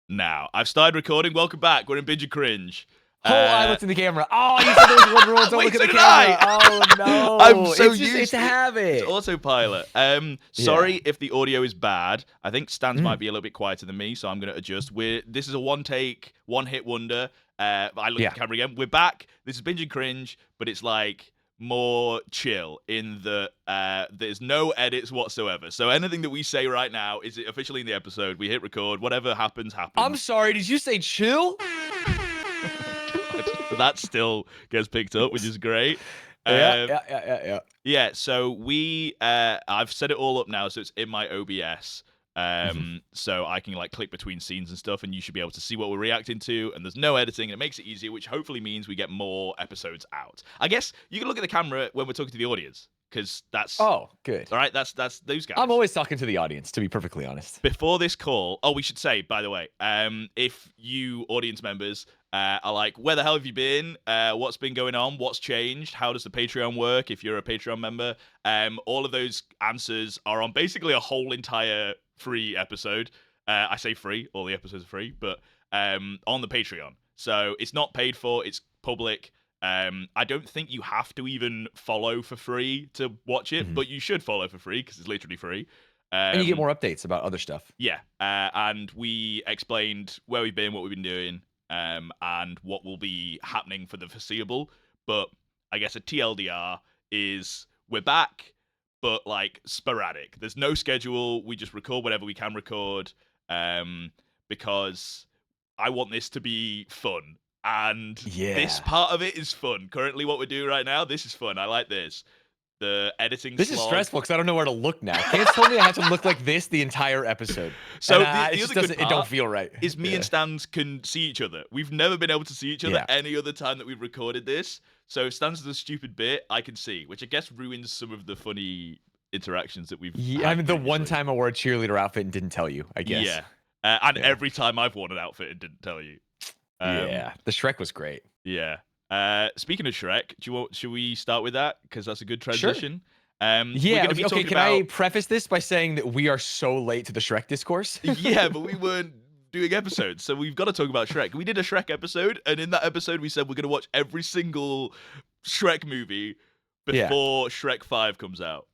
Now, I've started recording. Welcome back. We're in Binge and Cringe. I looked in the camera. Oh, you said there was one rule. Don't Wait, look at so the did I. camera. Oh, no. I'm so it's used it's a to habit. It's autopilot. Sorry if the audio is bad. I think Stans might be a little bit quieter than me, so I'm going to adjust. This is a one-take, one-hit wonder. I look at the camera again. We're back. This is Binge and Cringe, but it's like more chill in the there's no edits whatsoever. So anything that we say right now is officially in the episode. We hit record. Whatever happens. I'm sorry. Did you say chill? That still gets picked up, which is great. Yeah, so I've set it all up now, so it's in my OBS. So I can like click between scenes and stuff, and you should be able to see what we're reacting to, and there's no editing, and it makes it easier, which hopefully means we get more episodes out. I guess you can look at the camera when we're talking to the audience, because that's... Oh, good. All right, that's those guys. I'm always talking to the audience, to be perfectly honest. Before this call... Oh, we should say, by the way, if you audience members are like, where the hell have you been? What's been going on? What's changed? How does the Patreon work if you're a Patreon member? All of those answers are on basically a whole entire free episode. I say free, all the episodes are free, but on the Patreon. So it's not paid for, it's public. I don't think you have to even follow for free to watch it, but you should follow for free because it's literally free. And you get more updates about other stuff. Yeah, and we explained where we've been, what we've been doing, and what will be happening for the foreseeable. But I guess a TLDR is we're back, but like sporadic. There's no schedule. We just record whatever we can record, because I want this to be fun. And this part of it is fun. Currently, what we're doing right now, this is fun. I like this. The editing. This is stressful because I don't know where to look now. Kance told me I had to look like this the entire episode. So it don't feel right. Is me and Stans can see each other. We've never been able to see each other any other time that we've recorded this. So if Stans does a stupid bit, I can see, which I guess ruins some of the funny interactions that we've. Yeah, I mean the one time I wore a cheerleader outfit and didn't tell you. I guess. Yeah, and every time I've worn an outfit and didn't tell you. The Shrek was great. Yeah. Speaking of Shrek, should we start with that? Because that's a good transition. Sure. Okay, can I preface this by saying that we are so late to the Shrek discourse? Yeah, but we weren't doing episodes, so we've got to talk about Shrek. We did a Shrek episode, and in that episode we said we're going to watch every single Shrek movie before Shrek 5 comes out.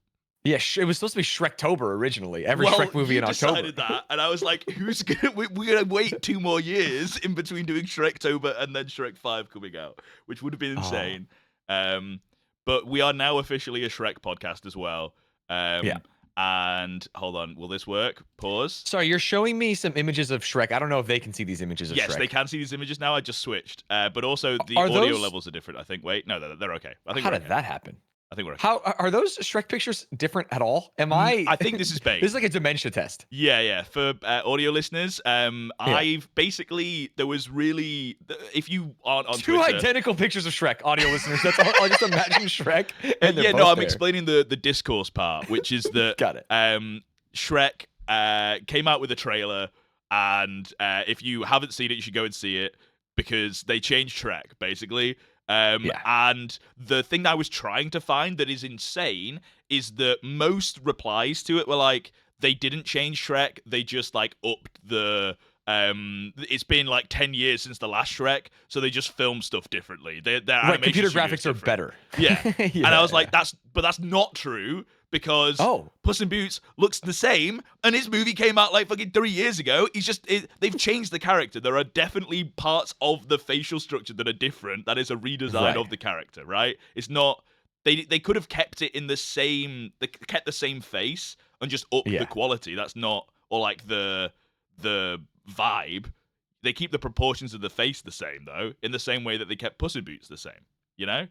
Yeah, it was supposed to be Shrektober originally. Every Shrek movie in October. Decided that, and I was like, we're gonna wait 2 more years in between doing Shrektober and then Shrek 5 coming out, which would have been insane. But we are now officially a Shrek podcast as well. And hold on, will this work? Pause. Sorry, you're showing me some images of Shrek. I don't know if they can see these images of Shrek. Yes, they can see these images now. I just switched. But also the audio levels are different, I think. Wait, no, they're okay. I think How did that happen? I think we're okay. How are those Shrek pictures different at all? I think this is baked. This is like a dementia test. Yeah. For audio listeners, I've basically there was really if you aren't on two Twitter, identical pictures of Shrek. Audio listeners, that's all. I'll just imagine Shrek. And I'm explaining the discourse part, which is that Got it. Shrek came out with a trailer, and if you haven't seen it, you should go and see it because they changed Shrek basically. And the thing that I was trying to find that is insane is that most replies to it were like, they didn't change Shrek, they just like upped the it's been like 10 years since the last Shrek, so they just film stuff differently. Their computer graphics are better. Yeah. And I was like, that's not true, because Puss in Boots looks the same, and his movie came out like fucking 3 years ago. They've changed the character. There are definitely parts of the facial structure that are different. That is a redesign of the character, right? It's not. They could have kept it in the same. They kept the same face and just upped the quality. That's not, or like the vibe. They keep the proportions of the face the same though, in the same way that they kept Puss in Boots the same. You know.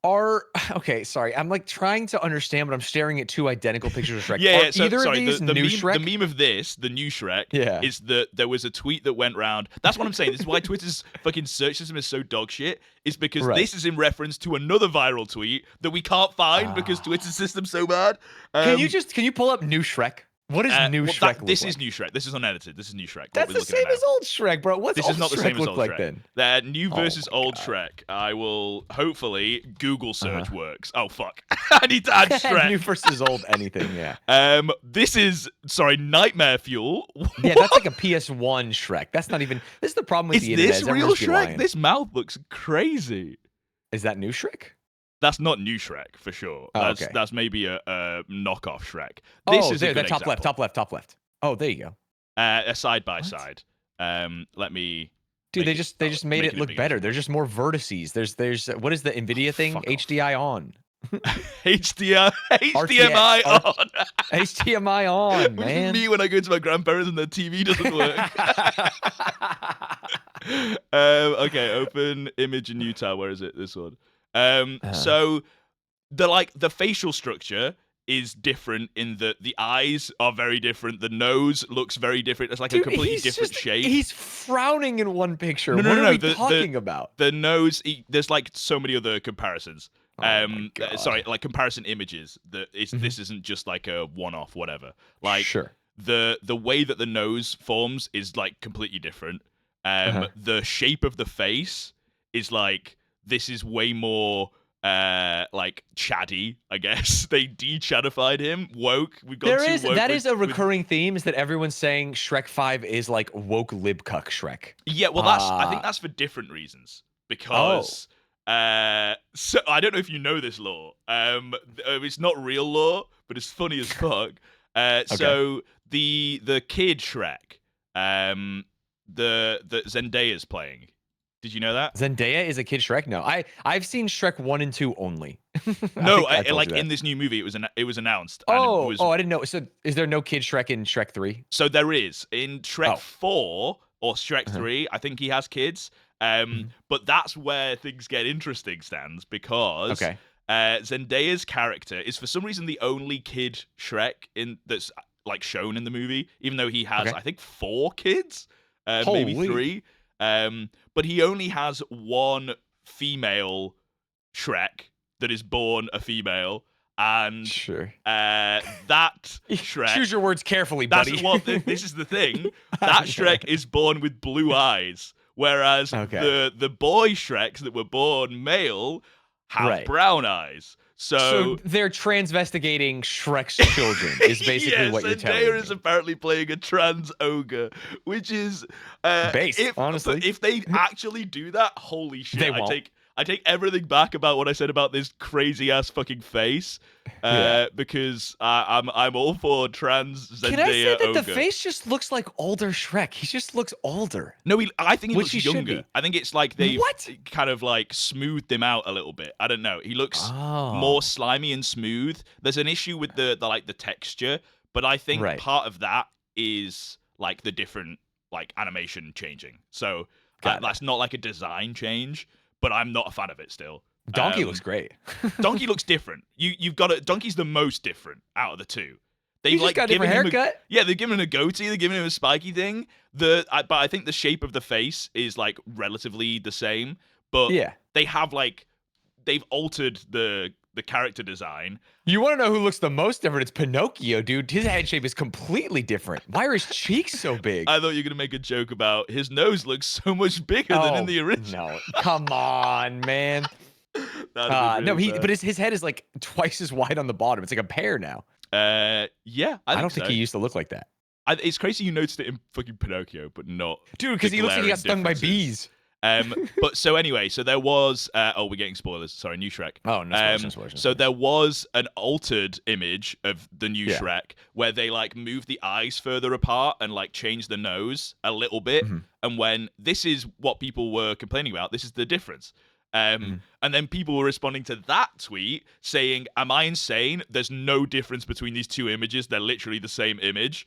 Okay, sorry. I'm like trying to understand, but I'm staring at 2 identical pictures of Shrek. The meme of this, the new Shrek, is that there was a tweet that went round. That's what I'm saying. This is why Twitter's fucking search system is so dog shit. Is because this is in reference to another viral tweet that we can't find because Twitter's system's so bad. Can you pull up new Shrek? What does new Shrek look This like? is new Shrek. This is unedited. This is new Shrek. That's the same as old Shrek, bro. What's This old is not the Shrek same as look old like Shrek. then? That new versus my old God. Shrek. I will hopefully Google search works. Oh fuck! I need to add Shrek. New versus old anything, yeah. This is Nightmare Fuel. Yeah, that's like a PS1 Shrek. That's not even. This is the problem with Is the internet. this is real everyone's be Shrek? lying. This mouth looks crazy. Is that new Shrek? That's not new Shrek for sure. Oh, That's okay. that's maybe a knockoff Shrek. This is there, a good that top left, example. top left, top left. Oh, there you go. A side by side. Let me. Dude, make they just made it look bigger. better. There's just more vertices. There's what is the Nvidia thing? Fuck off. HDI on. HDMI on. HDMI on, Which man. is me when I go to my grandparents and their TV doesn't work. Okay, open image in new tab. Where is it? This one. So the facial structure is different in that the eyes are very different. The nose looks very different. It's like a completely different shape. He's frowning in one picture. No, what are we talking about? The nose. There's like so many other comparisons. My God. Sorry, like comparison images. This isn't just like a one-off, whatever. Like Sure. the way that the nose forms is like completely different. The shape of the face is like this is way more like chatty, I guess. They de-chadified him. Woke. We've got that is a recurring theme is that everyone's saying Shrek 5 is like woke libcuck Shrek. Yeah, well I think that's for different reasons. Because so I don't know if you know this lore. It's not real lore, but it's funny as fuck. So the kid Shrek, the Zendaya's playing. Did you know that? Zendaya is a kid Shrek? No. I've seen Shrek 1 and 2 only. No, like in this new movie it was announced. And I didn't know. So is there no kid Shrek in Shrek 3? So there is. In Shrek 4 or Shrek 3, I think he has kids. But that's where things get interesting, Stans, because Zendaya's character is for some reason the only kid Shrek that's like shown in the movie, even though he has I think 4 kids, maybe 3. But he only has one female Shrek that is born a female, and that Shrek. Choose your words carefully, buddy. This is the thing. That Shrek is born with blue eyes, whereas the boy Shreks that were born male have brown eyes. So they're transvestigating Shrek's children is basically what you're telling me. Zendaya is apparently playing a trans ogre, which is based, honestly. If they actually do that, holy shit! They won't. I take everything back about what I said about this crazy ass fucking face, because I'm all for trans Zendaya. Can I say that ogre. the face just looks like older Shrek? He just looks older. No, I think he looks should younger. be. I think it's like they've kind of like smoothed him out a little bit. I don't know. He looks more slimy and smooth. There's an issue with the texture, but I think part of that is like the different like animation changing. So that's not like a design change. But I'm not a fan of it still. Donkey looks great. Donkey looks different. You've got it. Donkey's the most different out of the two. They've like got a different haircut. They've given him a goatee. They've given him a spiky thing. But I think the shape of the face is like relatively the same. But they have like they've altered the character design. You want to know who looks the most different? It's Pinocchio, dude. His head shape is completely different. Why are his cheeks so big? I thought you were going to make a joke about his nose looks so much bigger than in the original. No, come on, man. No, but his head is like twice as wide on the bottom. It's like a pear now. I don't think he used to look like that. It's crazy you noticed it in fucking Pinocchio, but not. Dude, because he looks like he got stung by bees. But so anyway, so there was we're getting spoilers. Sorry, new Shrek. Oh, no spoilers. So there was an altered image of the new Shrek where they like moved the eyes further apart and like changed the nose a little bit. And when this is what people were complaining about, this is the difference. And then people were responding to that tweet saying, "Am I insane? There's no difference between these two images. They're literally the same image."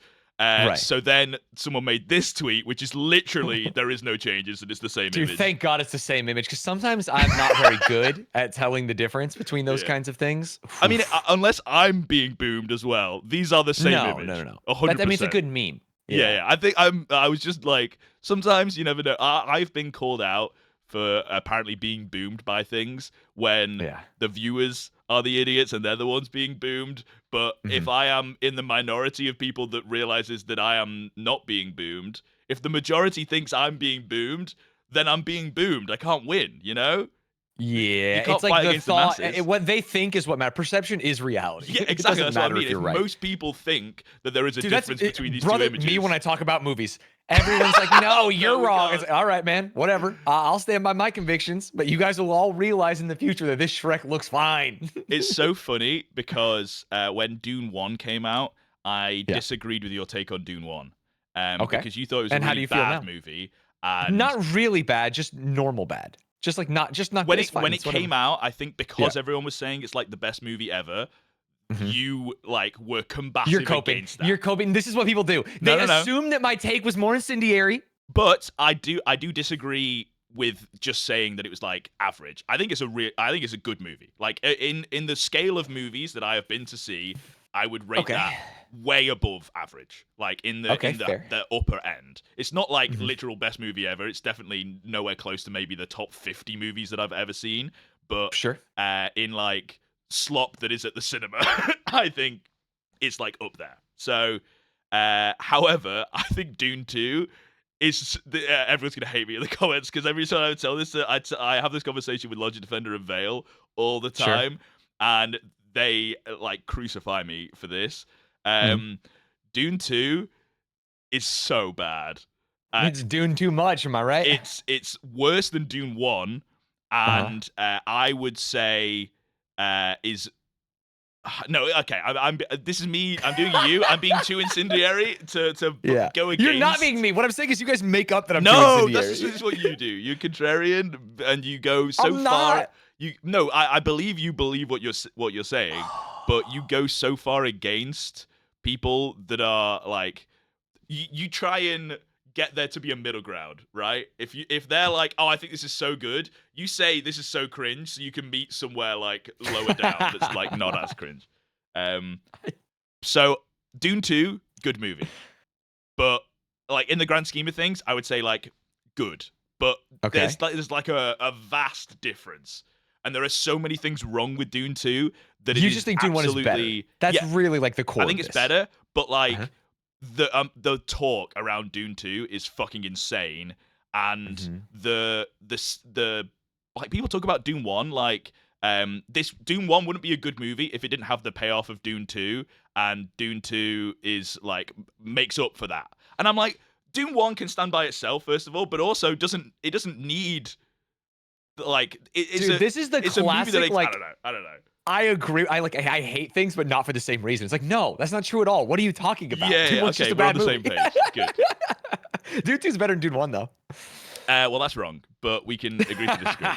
So then someone made this tweet, which is literally there is no changes and it's the same image. Dude, thank God it's the same image because sometimes I'm not very good at telling the difference between those kinds of things. I mean, unless I'm being boomed as well, these are the same image. No. 100%. I mean, it's a good meme. Yeah. I think I was just like, sometimes you never know. I've been called out for apparently being boomed by things when the viewers are the idiots and they're the ones being boomed. But if I am in the minority of people that realizes that I am not being boomed, if the majority thinks I'm being boomed, then I'm being boomed. I can't win, you know? Yeah, you can't it's like fight the against thought. the masses. What they think is what matters. Perception is reality. Yeah, It exactly. doesn't That's what I matter mean. if you're right. Most people think that there is a difference between these two images. Me when I talk about movies, everyone's like, "No, you're wrong." It's like, all right, man, whatever. I'll stand by my convictions, but you guys will all realize in the future that this Shrek looks fine. It's so funny because when Dune 1 came out, I disagreed with your take on Dune 1. Because you thought it was a really bad movie. And not really bad, just normal bad. Just not when it came out, I think because everyone was saying it's like the best movie ever, you like were combative against that. You're coping. This is what people do. They assume that my take was more incendiary. But I do disagree with just saying that it was like average. I think it's a good movie. Like in the scale of movies that I have been to see, I would rate that way above average. Like in the upper end. It's not like literal best movie ever. It's definitely nowhere close to maybe the top 50 movies that I've ever seen. But in like slop that is at the cinema, I think it's like up there. So, however, I think Dune 2 is everyone's gonna hate me in the comments because every time I tell this, I have this conversation with Logic Defender and Vale all the time, and they like crucify me for this. Dune 2 is so bad. It's Dune too much, am I right? It's worse than Dune 1, and I would say is no, okay. This is me. I'm doing you. I'm being too incendiary to go against. You're not being me. What I'm saying is you guys make up that I'm too incendiary. No, this is what you do. You're contrarian, and you go so far. I believe you believe what you're saying, but you go so far against people that are like you try and get there to be a middle ground, right? If they're like, oh, I think this is so good, you say this is so cringe, so you can meet somewhere like lower down that's like not as cringe. So Dune 2, good movie, but like in the grand scheme of things, I would say like good, but there's like a vast difference. And there are so many things wrong with Dune 2 that you just think Dune 1 is better. That's really like the core. I think it's better, but like the talk around Dune 2 is fucking insane, and the like people talk about Dune 1 like this Dune 1 wouldn't be a good movie if it didn't have the payoff of Dune 2, and Dune 2 is like makes up for that. And I'm like, Dune 1 can stand by itself first of all, but also doesn't need. Like this is the classic. Like I don't know. I agree. I hate things, but not for the same reason. It's like, no, that's not true at all. What are you talking about? Yeah, Dune 1's just a bad we're on the movie. same page. Good. Dune 2 is better than Dune 1, though. Well, that's wrong, but we can agree to disagree.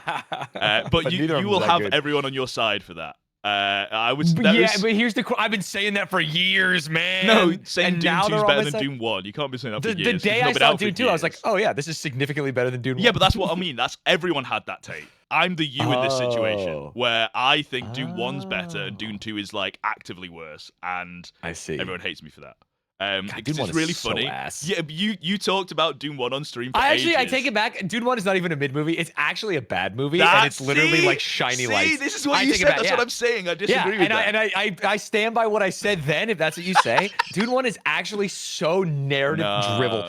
But you will have everyone on your side for that. But here's I've been saying that for years, man. No, saying Dune 2 is better than Dune 1. You can't be saying that for years. The day I saw Dune 2, I was like, oh yeah, this is significantly better than Dune 1. Yeah, but that's what I mean. That's everyone had that take. I'm the you in this situation where I think Dune 1's better and Dune 2 is like actively worse, and I see. Everyone hates me for that. God, Dune 1 is really funny. Yeah, you talked about Dune 1 on stream for ages. I take it back. Dune 1 is not even a mid movie. It's actually a bad movie, and it's literally like shiny lights. This is what you said. That's what I'm saying. I disagree with that. And I stand by what I said then. If that's what you say, Dune 1 is actually so narrative drivel.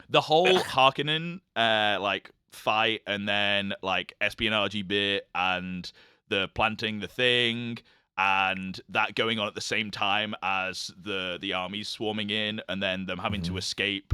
The whole Harkonnen like fight, and then like espionage bit, and the planting the thing, and that going on at the same time as the armies swarming in, and then them having to escape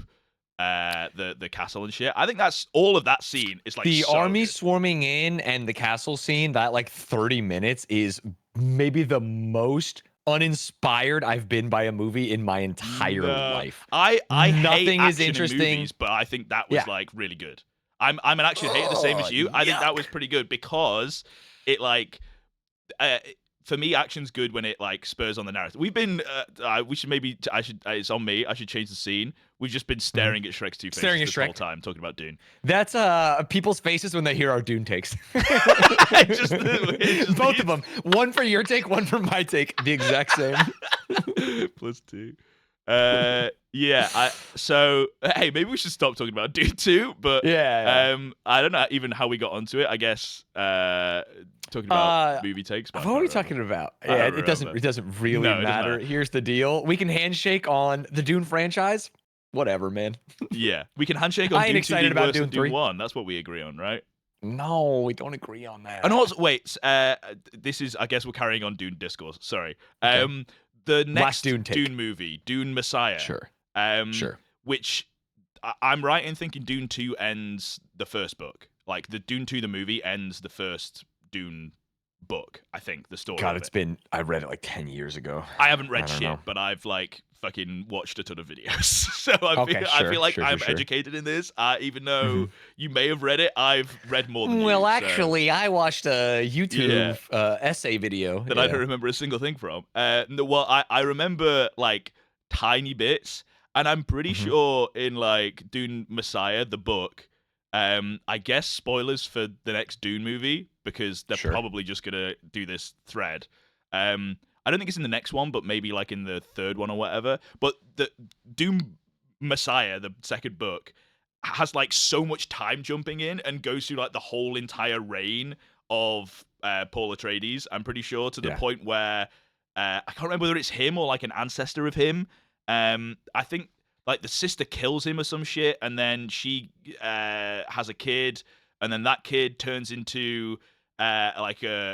the castle and shit. I think that's all of that scene is like the so army good. Swarming in and the castle scene. That like 30 minutes is maybe the most uninspired I've been by a movie in my entire life. I nothing hate is interesting, in movies, but I think that was like really good. I'm an action hater the same as you. I think that was pretty good because it like for me, action's good when it like spurs on the narrative. We've been it's on me. I should change the scene. We've just been staring at Shrek's two faces this whole time, talking about Dune. That's people's faces when they hear our Dune takes. just both of them. One for your take, one for my take. The exact same. +2. So hey, maybe we should stop talking about Dune 2, but I don't know even how we got onto it. I guess talking about movie takes. What are we talking about? Yeah, it doesn't really matter. Here's the deal: we can handshake on the Dune franchise. Whatever, man. Yeah, we can handshake on I ain't Dune 2 excited being about worse Dune than Dune 3. 1. That's what we agree on, right? No, we don't agree on that. And also, wait, this is, I guess we're carrying on Dune discourse. Sorry. Okay. The next Dune movie, Dune Messiah. Sure. Which I'm right in thinking Dune 2 ends the first book. Like, the Dune 2, the movie, ends the first Dune book, I think, the story. God, I read it like 10 years ago. I haven't read shit, but I've, like, fucking watched a ton of videos. So I feel like I'm educated in this. Even though you may have read it, I've read more than you. Well, actually, I watched a YouTube essay video. That I don't remember a single thing from. Well, I remember, like, tiny bits, and I'm pretty sure in, like, Dune Messiah, the book, I guess spoilers for the next Dune movie, because they're probably just gonna do this thread. I don't think it's in the next one, but maybe like in the third one or whatever. But the Dune Messiah, the second book, has like so much time jumping in and goes through like the whole entire reign of Paul Atreides, I'm pretty sure, to the point where I can't remember whether it's him or like an ancestor of him. I think like the sister kills him or some shit, and then she has a kid, and then that kid turns into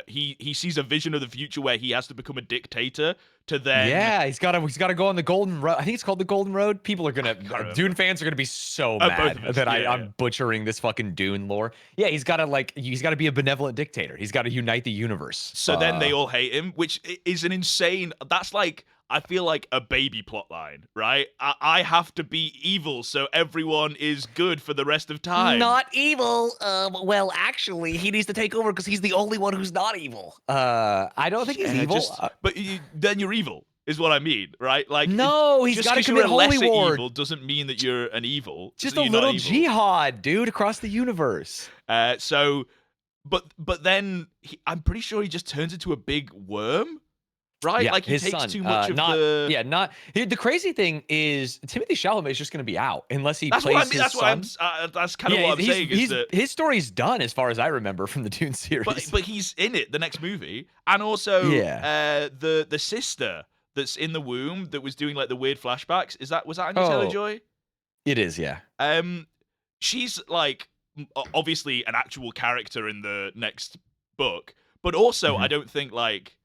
he sees a vision of the future where he has to become a dictator to then he's got to go on the Golden Road. I think it's called the Golden Road. People are gonna Dune fans are gonna be so mad that I'm butchering this fucking Dune lore. Yeah, he's got to be a benevolent dictator. He's got to unite the universe. So then they all hate him, which is an insane. That's like, I feel like a baby plot line, right? I have to be evil so everyone is good for the rest of time. Not evil. Well, actually, he needs to take over because he's the only one who's not evil. I don't think he's evil. But then you're evil, is what I mean, right? Like, no, he's got to commit holy war. Evil doesn't mean that you're an evil. Just a little jihad, dude, across the universe. But then I'm pretty sure he just turns into a big worm. Right, yeah, like he takes son, too much of the. Yeah, not the crazy thing is Timothy Chalamet is just going to be out unless he plays his son. That's kind of what I'm saying. His story's done as far as I remember from the Dune series. But he's in it, the next movie, and also the sister that's in the womb that was doing like the weird flashbacks. Was that Anya Taylor-Joy? It is, yeah. She's like obviously an actual character in the next book, but also I don't think like.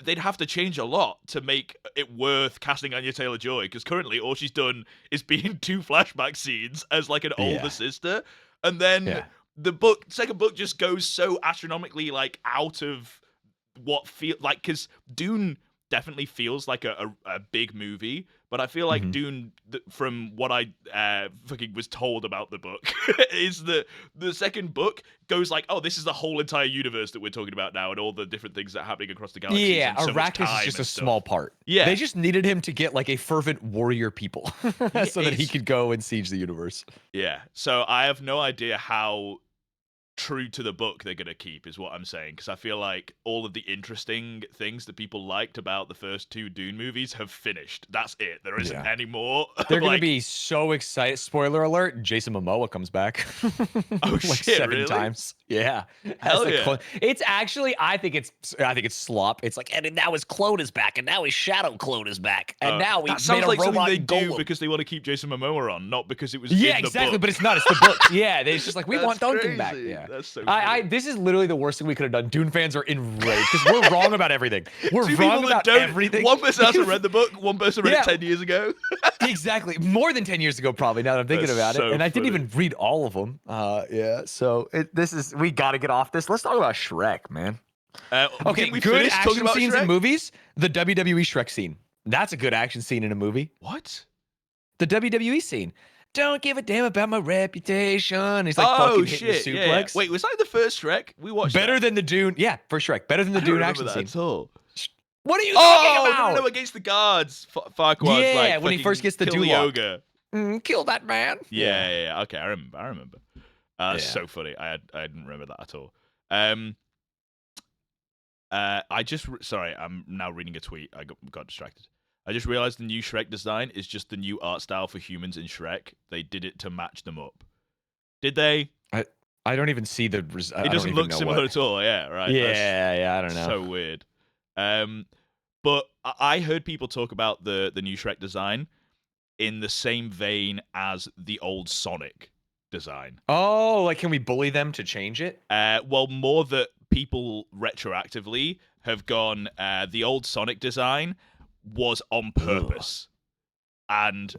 They'd have to change a lot to make it worth casting Anya Taylor-Joy, because currently all she's done is be in 2 flashback scenes as like an older sister, and then the second book just goes so astronomically like out of what feel like, because Dune definitely feels like a big movie, but I feel like Dune, from what I fucking was told about the book, is that the second book goes like, oh, this is the whole entire universe that we're talking about now, and all the different things that are happening across the galaxy. Yeah, Arrakis is just a small part. Yeah, they just needed him to get like a fervent warrior people, so that he could go and siege the universe. Yeah, so I have no idea how true to the book they're gonna keep, is what I'm saying, because I feel like all of the interesting things that people liked about the first 2 Dune movies have finished. That's it. There isn't any more. They're gonna be so excited. Spoiler alert: Jason Momoa comes back. Oh like shit! 7 really? times. Yeah. Hell yeah. It's actually, I think it's slop. It's like, and now his clone is back, and now his shadow clone is back, and now he made a like robot they do golem. because they want to keep Jason Momoa on, not because it was exactly. But it's not. It's the book. Yeah, it's just like we want Duncan back. Yeah. That's so this is literally the worst thing we could have done. Dune fans are enraged because we're wrong about everything. We're wrong about everything. One person hasn't read the book. One person read it 10 years ago. Exactly. More than 10 years ago, probably, now that I'm thinking about it. And I didn't even read all of them. So we got to get off this. Let's talk about Shrek, man. Okay, good action scenes in movies. The WWE Shrek scene. That's a good action scene in a movie. What? The WWE scene. Don't give a damn about my reputation. He's like fucking hitting the suplex. Yeah. Wait, was that the first Shrek? We watched better than the Dune. Yeah, for Shrek. Better than the Dune action scene. At all. What are you talking about? No, against the guards. Farquaad's like, when he first gets the Dulog. Kill that man. Yeah. Okay, I remember. That's so funny. I didn't remember that at all. Sorry, I'm now reading a tweet. I got distracted. I just realized the new Shrek design is just the new art style for humans in Shrek. They did it to match them up. Did they? I don't even see the. It doesn't look similar at all. Yeah, right. Yeah. I don't know. So weird. But I heard people talk about the new Shrek design in the same vein as the old Sonic design. Oh, like can we bully them to change it? Well, more that people retroactively have gone. The old Sonic design was on purpose, and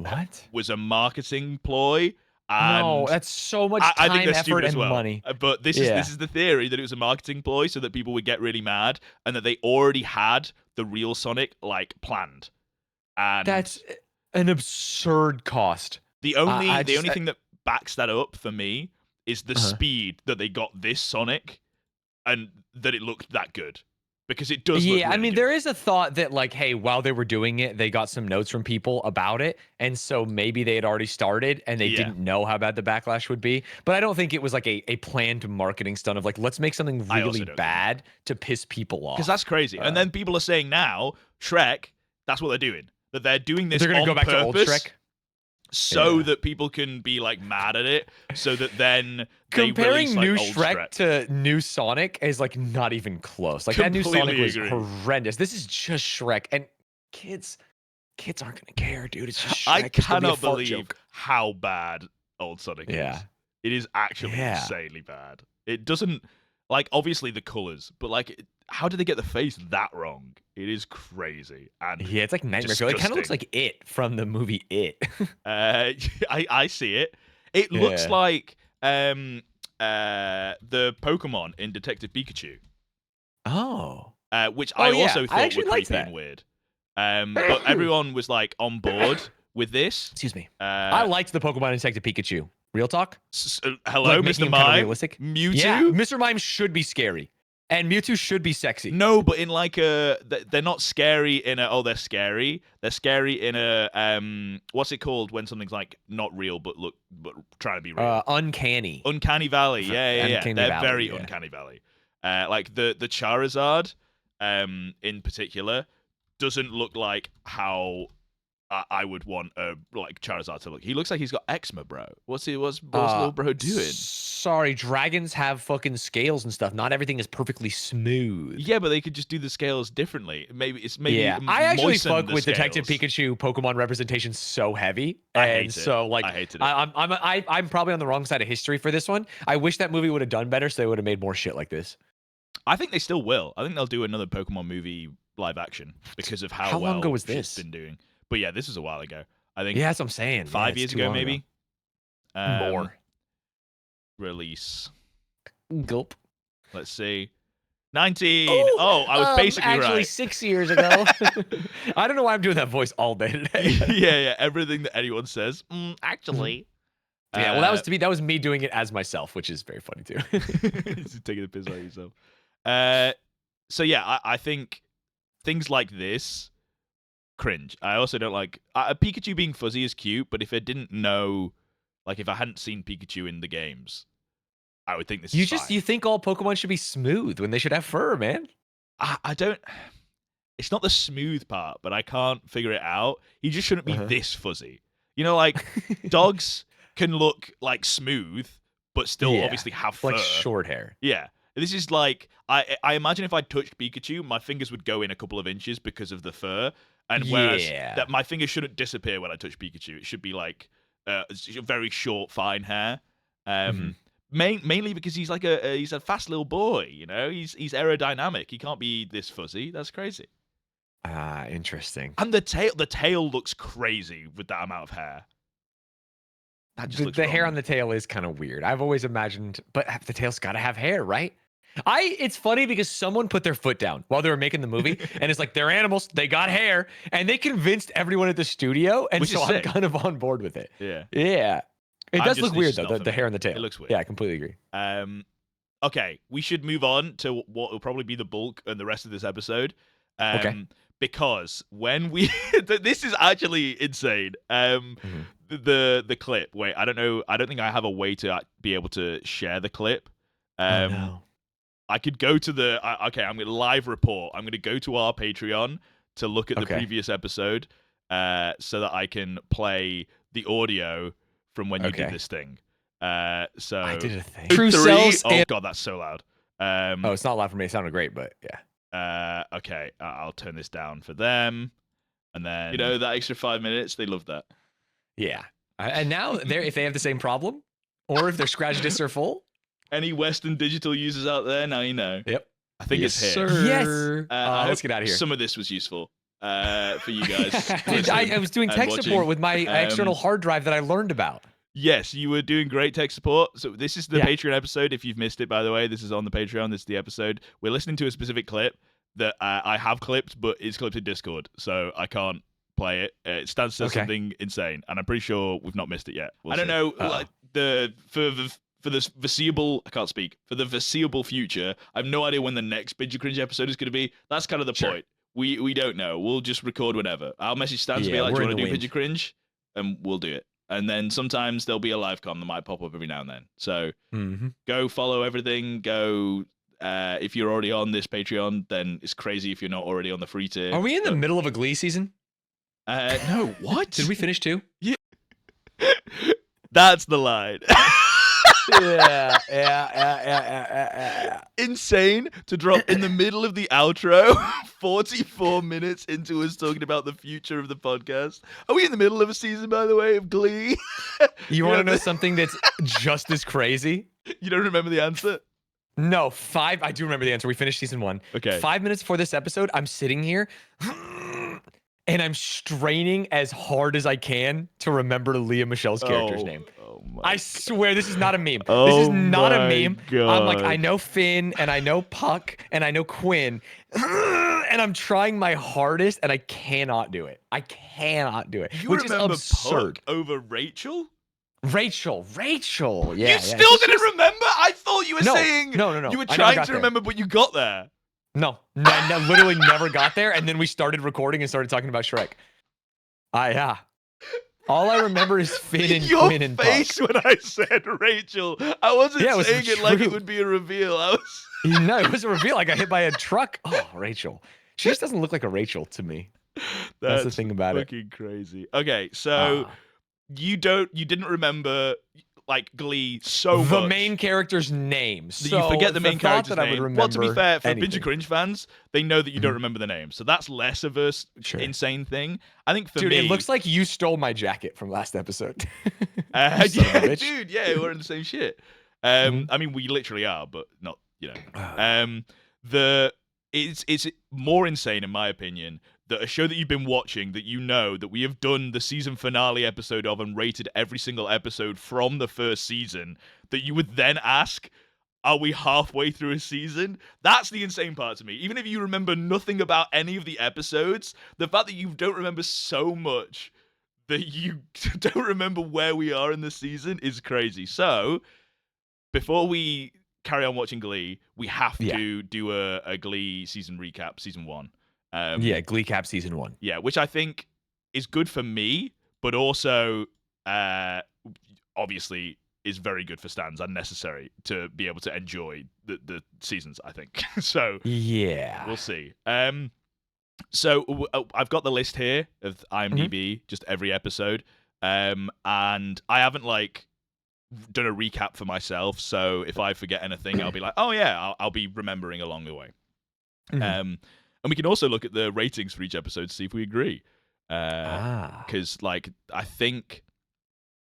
was a marketing ploy. And no, that's so much time, I think effort, and money. But this is the theory that it was a marketing ploy so that people would get really mad, and that they already had the real Sonic like planned. And that's an absurd cost. The only thing that backs that up for me is the speed that they got this Sonic, and that it looked that good. Because it does look really good. There is a thought that, like, hey, while they were doing it, they got some notes from people about it. And so maybe they had already started and they didn't know how bad the backlash would be. But I don't think it was like a planned marketing stunt of like, let's make something really bad to piss people off. Because that's crazy. And then people are saying now, Shrek, that's what they're doing. That they're doing this on purpose. They're going to go back to old Shrek? So that people can be like mad at it, so that then comparing new Shrek to new Sonic is like not even close. Like that new Sonic was horrendous. This is just Shrek, and kids aren't gonna care, dude. It's just Shrek. I cannot believe how bad old Sonic is. It is actually insanely bad. It doesn't like obviously the colors, but like how did they get the face that wrong? It is crazy. And it's like nightmare. It kind of looks like It from the movie It. I see it. It looks like the Pokemon in Detective Pikachu. Oh. Which I also thought were creepy and weird. But everyone was like on board with this. Excuse me. I liked the Pokemon in Detective Pikachu. Real talk? Hello, like Mr. Mime. Realistic? Mewtwo? Yeah, Mr. Mime should be scary. And Mewtwo should be sexy. No, but in like they're not scary in a, they're scary. They're scary in a, what's it called when something's like not real but trying to be real? Uncanny. Uncanny Valley. Yeah. Uncanny they're Valley, very Uncanny Valley. Like the Charizard, in particular, doesn't look like how I would want like Charizard to look. He looks like he's got eczema, bro. What's little bro doing? Sorry, dragons have fucking scales and stuff. Not everything is perfectly smooth. Yeah, but they could just do the scales differently. Maybe I actually fuck with Detective Pikachu Pokemon representation so heavy, I hated it. I'm probably on the wrong side of history for this one. I wish that movie would have done better, so they would have made more shit like this. I think they still will. I think they'll do another Pokemon movie live action because of how long ago was this? Been doing. But yeah, this is a while ago. I think. Yeah, that's what I'm saying. 5 years ago, maybe. More. Release. Gulp. Let's see. 19. Oh, I was basically actually right. 6 years ago. I don't know why I'm doing that voice all day today. yeah. Everything that anyone says. Actually. Yeah, well, that was me doing it as myself, which is very funny too. Taking the piss out of yourself. So yeah, I think things like this. Cringe. I also don't like Pikachu being fuzzy is cute, but if I didn't know, like if I hadn't seen Pikachu in the games, I would think this is fine. You think all Pokemon should be smooth when they should have fur, man? I don't. It's not the smooth part, but I can't figure it out. He just shouldn't be this fuzzy. You know, like dogs can look like smooth, but still obviously have fur. Like short hair. Yeah. This is like I imagine if I touched Pikachu, my fingers would go in a couple of inches because of the fur. And whereas that my fingers shouldn't disappear when I touch Pikachu, it should be like very short, fine hair. Mainly because he's like he's a fast little boy. You know, he's aerodynamic. He can't be this fuzzy. That's crazy. Interesting. And the tail looks crazy with that amount of hair. That just looks the wrong. hair on the tail is kind of weird. I've always imagined, but the tail's got to have hair, right? It's funny because someone put their foot down while they were making the movie, and it's like they're animals, they got hair, and they convinced everyone at the studio, and so I'm kind of on board with it. Yeah. It does look weird though, the hair on the tail. It looks weird. Yeah, I completely agree. Okay, we should move on to what will probably be the bulk and the rest of this episode. Okay. Because when we this is actually insane. The clip. Wait, I don't know. I don't think I have a way to be able to share the clip. No. I could go to I'm going to live report. I'm going to go to our Patreon to look at the previous episode so that I can play the audio from when you did this thing. So I did a thing. True Cells. Oh god, that's so loud. It's not loud for me. It sounded great, but yeah. Okay, I'll turn this down for them, and then that extra 5 minutes, they love that. Yeah, and now if they have the same problem, or if their scratch discs are full. Any Western Digital users out there, now you know. Yep. I think it's here. Sir. Yes. Let's get out of here. Some of this was useful for you guys. I was doing tech support with my external hard drive that I learned about. Yes, you were doing great tech support. So this is the Patreon episode. If you've missed it, by the way, this is on the Patreon. This is the episode. We're listening to a specific clip that I have clipped, but it's clipped in Discord, so I can't play it. It stands for something insane, and I'm pretty sure we've not missed it yet. I don't know, like for the foreseeable, I can't speak, for the foreseeable future, I have no idea when the next Binge Cringe episode is going to be. That's kind of the point. We don't know. We'll just record whenever. I'll message Stan to be like, do you want to do Binge Cringe? And we'll do it. And then sometimes there'll be a live com that might pop up every now and then. So go follow everything. Go, if you're already on this Patreon, then it's crazy if you're not already on the free tier. Are we in the middle of a Glee season? No, what? Did we finish 2? Yeah. That's the line. Yeah. Insane to drop in the middle of the outro, 44 minutes into us talking about the future of the podcast. Are we in the middle of a season, by the way, of Glee? You want to know something that's just as crazy? You don't remember the answer? No, I do remember the answer. We finished season 1. Okay. 5 minutes before this episode, I'm sitting here and I'm straining as hard as I can to remember Leah Michelle's character's name. I swear this is not a meme. This is not a meme. God. I'm like, I know Finn and I know Puck and I know Quinn. And I'm trying my hardest and I cannot do it. I cannot do it. You which is remember absurd. Puck over Rachel? Rachel. Yeah. You still didn't remember? I thought you were saying No. You were trying to remember, but you got there. No, literally never got there. And then we started recording and started talking about Shrek. Yeah. All I remember is Finn and Quinn and Puck. Your face when I said Rachel. I wasn't saying it like it would be a reveal. No, it was a reveal. I got hit by a truck. Oh, Rachel. She just doesn't look like a Rachel to me. That's the thing about it. Fucking crazy. Okay, so you didn't remember like Glee so much. The main character's name. So you forget the main character's name. Well, to be fair, for anything. Binge Cringe fans, they know that you don't remember the name. So that's less of a insane thing. I think for me... Dude, it looks like you stole my jacket from last episode. Yeah, dude, yeah, we're in the same shit. I mean, we literally are, but not, It's more insane, in my opinion, that a show that you've been watching, that you know that we have done the season finale episode of and rated every single episode from the first season, that you would then ask, are we halfway through a season? That's the insane part to me. Even if you remember nothing about any of the episodes, the fact that you don't remember so much that you don't remember where we are in the season is crazy. So, before we carry on watching Glee, we have to do a Glee season recap, season 1. Glee Cap season 1. Yeah, which I think is good for me, but also obviously is very good for Stans and necessary to be able to enjoy the seasons, I think. So yeah, we'll see. So I've got the list here of IMDb, just every episode, and I haven't done a recap for myself. So if I forget anything, I'll be like, oh yeah, I'll be remembering along the way. And we can also look at the ratings for each episode to see if we agree. Because, I think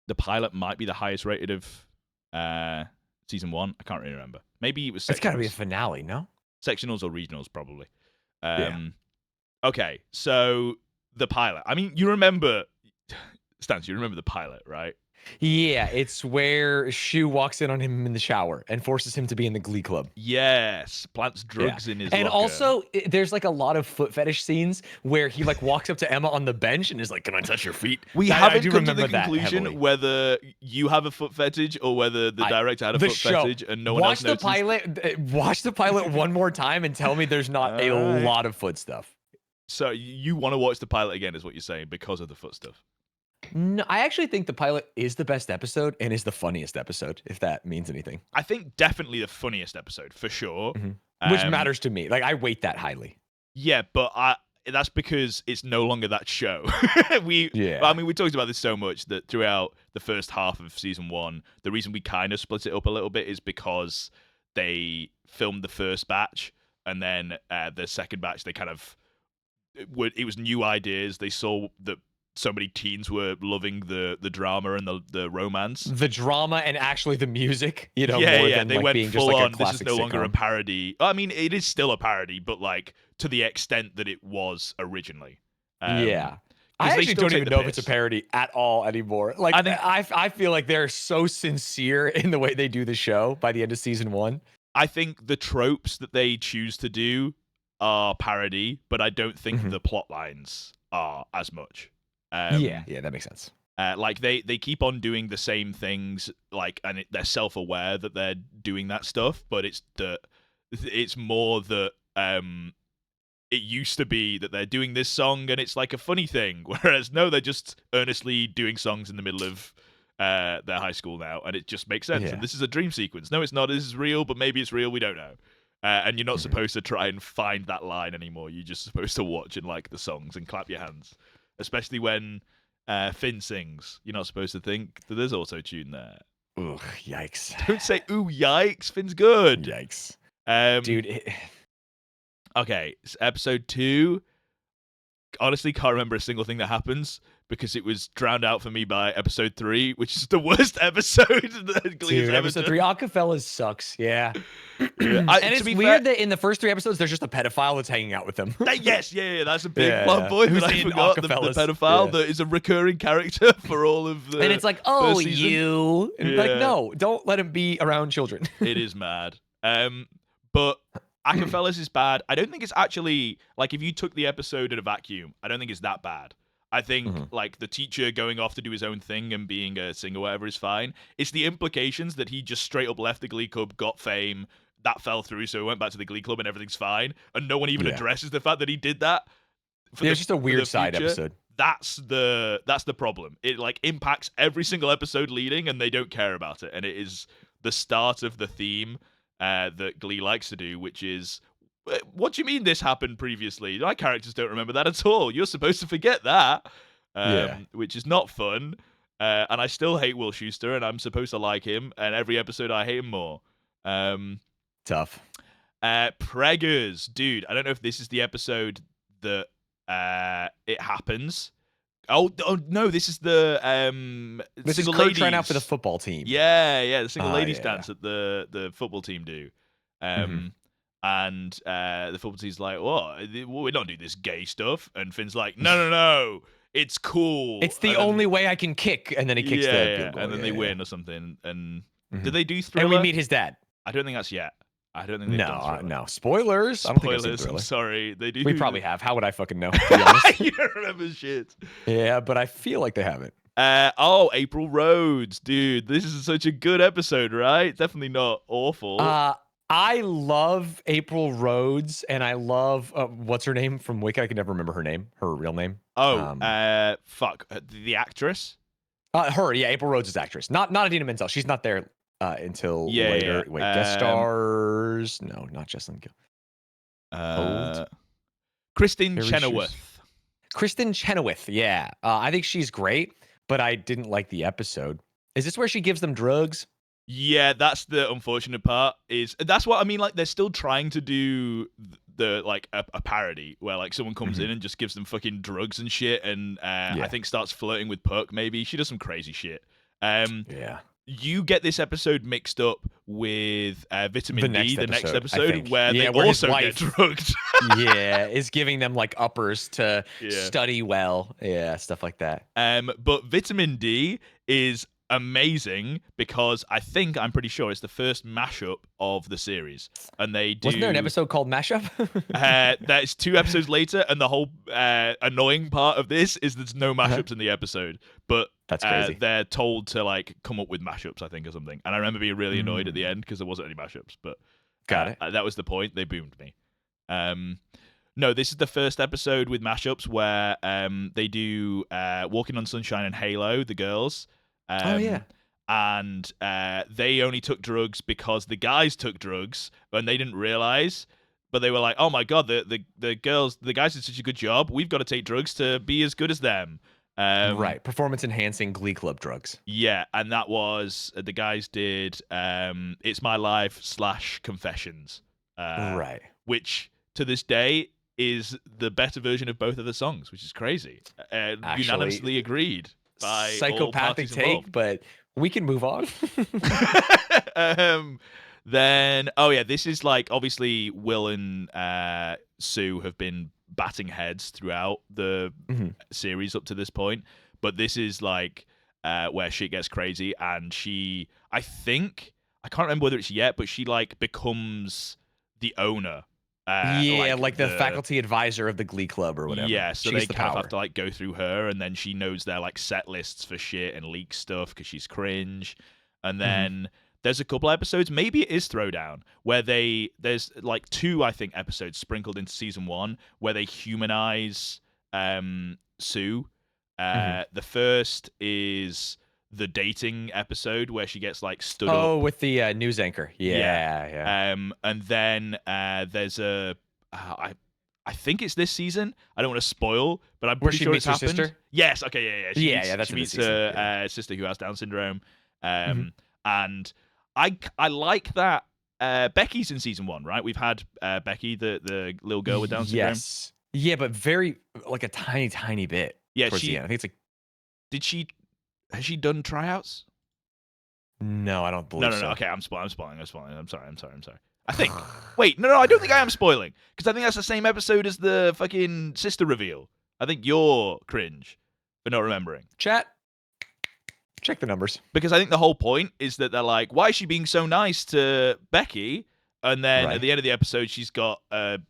the pilot might be the highest rated of season 1. I can't really remember. Maybe it was sectionals. It's got to be a finale, no? Sectionals or regionals, probably. Okay, so the pilot. I mean, you remember... Stans, you remember the pilot, right? Yeah, it's where Shu walks in on him in the shower and forces him to be in the Glee Club. Yes, plants drugs in his locker. And also, there's a lot of foot fetish scenes where he walks up to Emma on the bench and is like, "Can I touch your feet?" We haven't come to the conclusion whether you have a foot fetish or whether the director had a foot fetish and no one else noticed. Watch the pilot one more time and tell me there's not a lot of foot stuff. So you want to watch the pilot again, is what you're saying, because of the foot stuff? No, I actually think the pilot is the best episode and is the funniest episode, if that means anything. I think definitely the funniest episode, for sure. Which matters to me. I weight that highly. Yeah, but that's because it's no longer that show. I mean, we talked about this so much that throughout the first half of season 1, the reason we kind of split it up a little bit is because they filmed the first batch, and then the second batch, they kind of it was new ideas. They saw that so many teens were loving the drama and the romance, the drama, and actually the music. More than they like went being full just like on. A this is no sitcom. longer a parody. I mean, it is still a parody, but like to the extent that it was originally. I actually don't even know if it's a parody at all anymore. Like, I feel like they're so sincere in the way they do the show by the end of season 1. I think the tropes that they choose to do are parody, but I don't think the plot lines are as much. Yeah, that makes sense. Like they keep on doing the same things, like, and they're self-aware that they're doing that stuff, but it's more that it used to be that they're doing this song and it's like a funny thing, whereas no, they're just earnestly doing songs in the middle of their high school now, and it just makes sense. And this is a dream sequence. No, it's not. This is real, but maybe it's real. We don't know. And you're not supposed to try and find that line anymore. You're just supposed to watch and like the songs and clap your hands. Especially when Finn sings. You're not supposed to think that there's auto-tune there. Ugh, yikes. Don't say, ooh, yikes. Finn's good. Yikes. Dude. Okay, it's episode 2. Honestly, can't remember a single thing that happens because it was drowned out for me by episode 3, which is the worst episode that Glee has ever episode done. 3, Acapellas sucks. Yeah. And it's weird fair, that in the first 3 episodes, there's just a pedophile that's hanging out with them. Yes, that's a big plot point. But I forgot the pedophile that is a recurring character for all of the. And it's like, oh, you. And like, no, don't let him be around children. It is mad. But Acapellas is bad. I don't think it's actually, like, if you took the episode in a vacuum, I don't think it's that bad. I think, like, the teacher going off to do his own thing and being a singer or whatever is fine. It's the implications that he just straight up left the Glee Club, got fame, that fell through, so he went back to the Glee Club and everything's fine. And no one even addresses the fact that he did that. It's just a weird side episode. That's the problem. It, like, impacts every single episode leading, and they don't care about it. And it is the start of the theme that Glee likes to do, which is, what do you mean this happened previously? My characters don't remember that at all. You're supposed to forget that, which is not fun. And I still hate Will Schuester, and I'm supposed to like him, and every episode I hate him more. Tough. Preggers. Dude, I don't know if this is the episode that it happens. Oh no! This is the this is ladies trying out for the football team. Yeah. The single ladies dance that the football team do, and the football team's like, "What? We're not doing this gay stuff." And Finn's like, "No, it's cool. It's the only way I can kick." And then he kicks the and then they win or something. And did they do Thriller? And we meet his dad. I don't think that's yet. I don't think they've done Thriller. No. Spoilers. I don't think I've seen Thriller. I'm sorry. They do. We probably have. How would I fucking know? To be honest. You don't remember shit. Yeah, but I feel like they haven't. April Rhodes, dude. This is such a good episode, right? Definitely not awful. I love April Rhodes, and I love what's her name from Wicked? I can never remember her name, her real name. The actress. April Rhodes is actress, not Idina Menzel. She's not there until later. Wait, guest stars? No, not Jessalyn Gill. Kristen Chenoweth. Kristen Chenoweth, yeah. I think she's great, but I didn't like the episode. Is this where she gives them drugs? Yeah, that's the unfortunate part. That's what I mean. Like, they're still trying to do a parody where like someone comes in and just gives them fucking drugs and shit, and I think starts flirting with Puck. Maybe she does some crazy shit. You get this episode mixed up with Vitamin D, the next episode, where they also get drugged. Is giving them like uppers to study well. Yeah, stuff like that. But Vitamin D is amazing because I'm pretty sure it's the first mashup of the series, and they do. Wasn't there an episode called Mashup? That's 2 episodes later, and the whole annoying part of this is there's no mashups in the episode, but that's crazy. They're told to like come up with mashups, I think, or something. And I remember being really annoyed at the end because there wasn't any mashups, but got it. That was the point. They boomed me. No, this is the first episode with mashups where they do Walking on Sunshine and Halo, the girls. And they only took drugs because the guys took drugs and they didn't realize. but they were like, oh my god, the guys did such a good job. We've got to take drugs to be as good as them. Right, performance enhancing Glee Club drugs. Yeah, and that was the guys did It's My Life / Confessions. Right. Which to this day is the better version of both of the songs, which is crazy. Actually, unanimously agreed by psychopathic all take, but we can move on. Then, this is like obviously Will and Sue have been batting heads throughout the series up to this point, but this is like where shit gets crazy, and I can't remember whether it's yet, but she like becomes the owner. Like the faculty advisor of the Glee Club or whatever. Yeah, so they kind of have to like go through her, and then she knows their like set lists for shit and leak stuff because she's cringe. And then there's a couple episodes, maybe it is Throwdown, where there's like 2, I think, episodes sprinkled into season 1 where they humanize Sue. The first is the dating episode where she gets like stood up. Oh, with the news anchor. Yeah. And then there's I think it's this season. I don't want to spoil, but I'm pretty sure it's happened. Her sister? Yes. Okay. Yeah. That's she meets her sister who has Down syndrome. And I like that. Becky's in season 1, right? We've had Becky, the little girl with Down syndrome. Yes. Yeah, but very like a tiny bit. Yeah, towards the end. I think it's like. Has she done tryouts? No, I don't believe so. No. Okay, I'm spoiling. I'm sorry. I think. Wait, no, I don't think I am spoiling, because I think that's the same episode as the fucking sister reveal. I think you're cringe for not remembering. Chat. Check the numbers. Because I think the whole point is that they're like, why is she being so nice to Becky? And then at the end of the episode, she's got a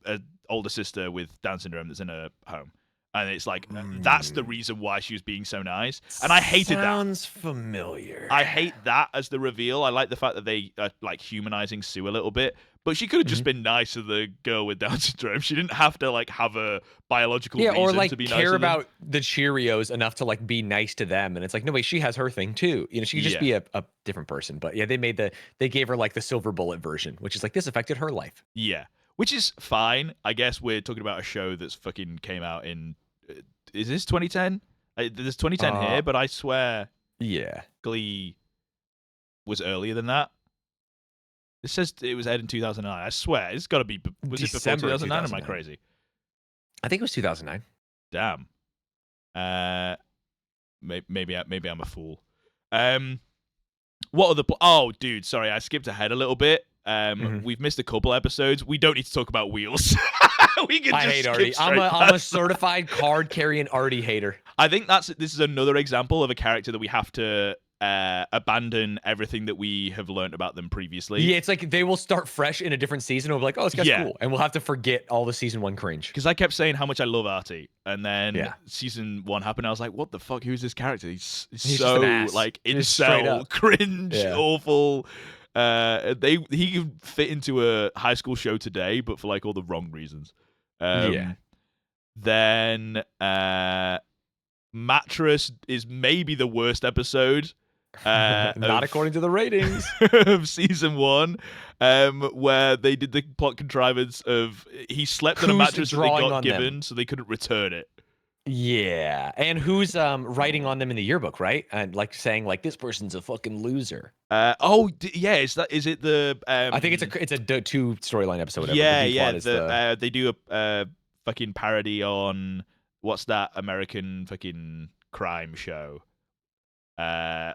older sister with Down syndrome that's in her home. And it's like, that's the reason why she was being so nice. And I hated that. Sounds familiar. I hate that as the reveal. I like the fact that they are like humanizing Sue a little bit. But she could have just been nice to the girl with Down syndrome. She didn't have to like have a biological reason or like to be nice to care them. about the Cheerios enough to like be nice to them. And it's like, no, wait, she has her thing too. You know, she could just be a different person. But yeah, they gave her like the silver bullet version, which is like, this affected her life. Yeah, which is fine. I guess we're talking about a show that's fucking came out in... Is this 2010? There's 2010 here, but I swear Glee was earlier than that. It says it was aired in 2009. I swear, it's got to be... Was December it before 2009 or am I crazy? I think it was 2009. Damn. Maybe I'm a fool. What are the... Oh, dude, sorry, I skipped ahead a little bit. We've missed a couple episodes. We don't need to talk about Wheels. We can just hate Artie. I'm a certified card carrying Artie hater. I think this is another example of a character that we have to abandon everything that we have learned about them previously. Yeah, it's like they will start fresh in a different season. And we'll be like, oh, this guy's cool. And we'll have to forget all the season 1 cringe. Because I kept saying how much I love Artie. And then season 1 happened. I was like, what the fuck? Who's this character? He's so like incel, cringe, awful. He could fit into a high school show today, but for like all the wrong reasons. Then Mattress is maybe the worst episode. Not according to the ratings of season 1, where they did the plot contrivance of he slept on a mattress that they got given, so they couldn't return it. Yeah, and who's writing on them in the yearbook, right? And like saying like this person's a fucking loser. Is it the? I think it's a 2 storyline episode. They do a fucking parody on what's that American fucking crime show? I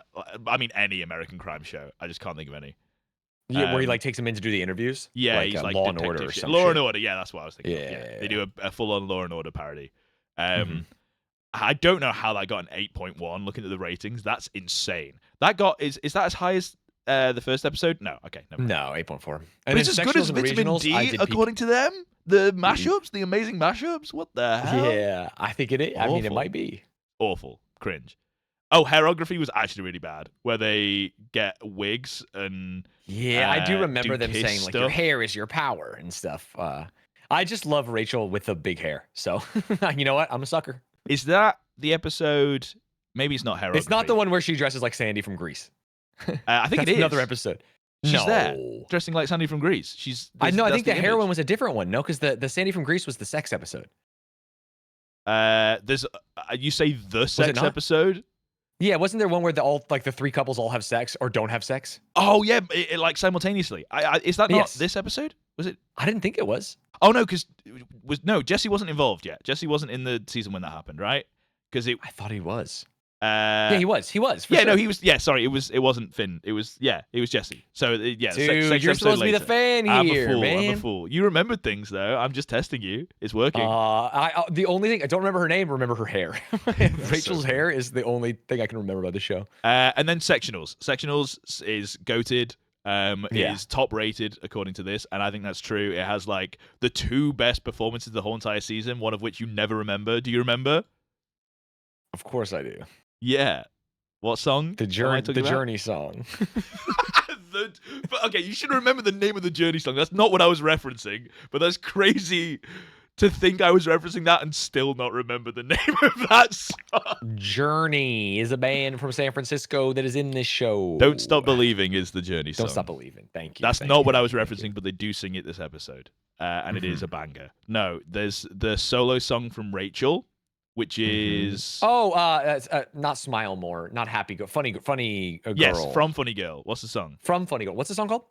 mean any American crime show. I just can't think of any. Yeah, where he like takes him in to do the interviews. Yeah, like, he's like Law and Order or something. Law and Order. Yeah, that's what I was thinking. Yeah. They do a full-on Law and Order parody. I don't know how that got an 8.1. Looking at the ratings, that's insane. That got is that as high as the first episode? No, okay, no, 8.4. But it's as good as Vitamin D, according to them. The mashups, the amazing mashups. What the hell? Yeah, I think it is. Awful. I mean, it might be awful, cringe. Oh, hairography was actually really bad, where they get wigs and I do remember them saying like your hair is your power and stuff. I just love Rachel with the big hair. So you know what? I'm a sucker. Is that the episode? Maybe it's not hairography. It's not the one where she dresses like Sandy from Grease. I think That's it is another episode. She's there, dressing like Sandy from Grease. I think the heroine was a different one. No, because the Sandy from Grease was the sex episode. There's you say the sex episode? Yeah, wasn't there one where the three couples all have sex or don't have sex? Oh yeah, like simultaneously. Is that not this episode? Was it? I didn't think it was. Oh no, because Jesse wasn't involved yet. Jesse wasn't in the season when that happened, right? Because I thought he was. Yeah, he was. Yeah, no, he was. Yeah, sorry, it wasn't Finn. It was Jesse. So yeah, dude, you're supposed to be the fan here, man. I'm a fool. You remembered things though. I'm just testing you. It's working. The only thing I don't remember her name. Remember her hair. Rachel's hair is the only thing I can remember about the show. And then sectionals. Sectionals is goated. Is top rated according to this, and I think that's true. It has like the two best performances of the whole entire season, one of which you never remember. Do you remember? Of course I do. Yeah. What song? The Journey song. Okay, you should remember the name of the Journey song. That's not what I was referencing, but that's crazy to think I was referencing that and still not remember the name of that song. Journey is a band from San Francisco that is in this show. Don't Stop Believing is the Journey song. Don't Stop Believing. Thank you. That's not what I was referencing, but they do sing it this episode. And it is a banger. No, there's the solo song from Rachel, which is not Smile More, not Happy Girl, Funny Girl. Yes, from Funny Girl. What's the song? From Funny Girl. What's the song called?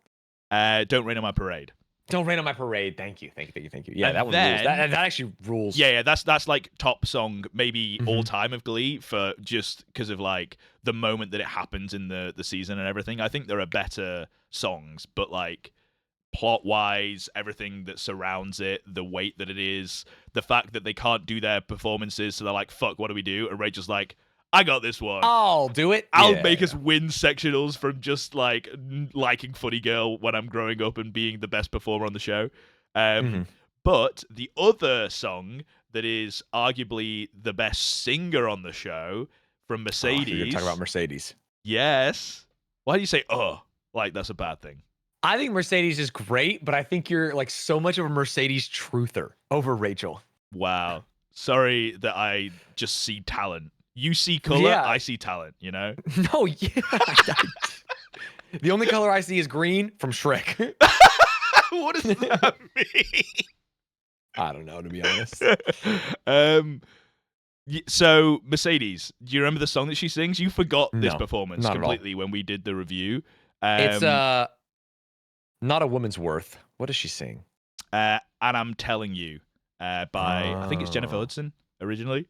Don't Rain on My Parade. Don't Rain on My Parade. Thank you. Yeah, and that one rules. That actually rules. Yeah, that's like top song maybe all time of Glee for just because of like the moment that it happens in the season and everything. I think there are better songs, but like plot-wise, everything that surrounds it, the weight that it is, the fact that they can't do their performances, so they're like, fuck, what do we do? And Rachel's like, I got this one. I'll do it. I'll make us win sectionals from just like liking Funny Girl when I'm growing up and being the best performer on the show. But the other song that is arguably the best singer on the show from Mercedes. You're talking about Mercedes. Yes. Why do you say, like that's a bad thing? I think Mercedes is great, but I think you're like so much of a Mercedes truther over Rachel. Wow. Sorry that I just see talent. You see color, I see talent, you know? No, yeah. The only color I see is green from Shrek. What does that mean? I don't know, to be honest. So, Mercedes, do you remember the song that she sings? You forgot this performance completely when we did the review. It's Not a Woman's Worth. What does she sing? And I'm Telling You by, I think it's Jennifer Hudson originally.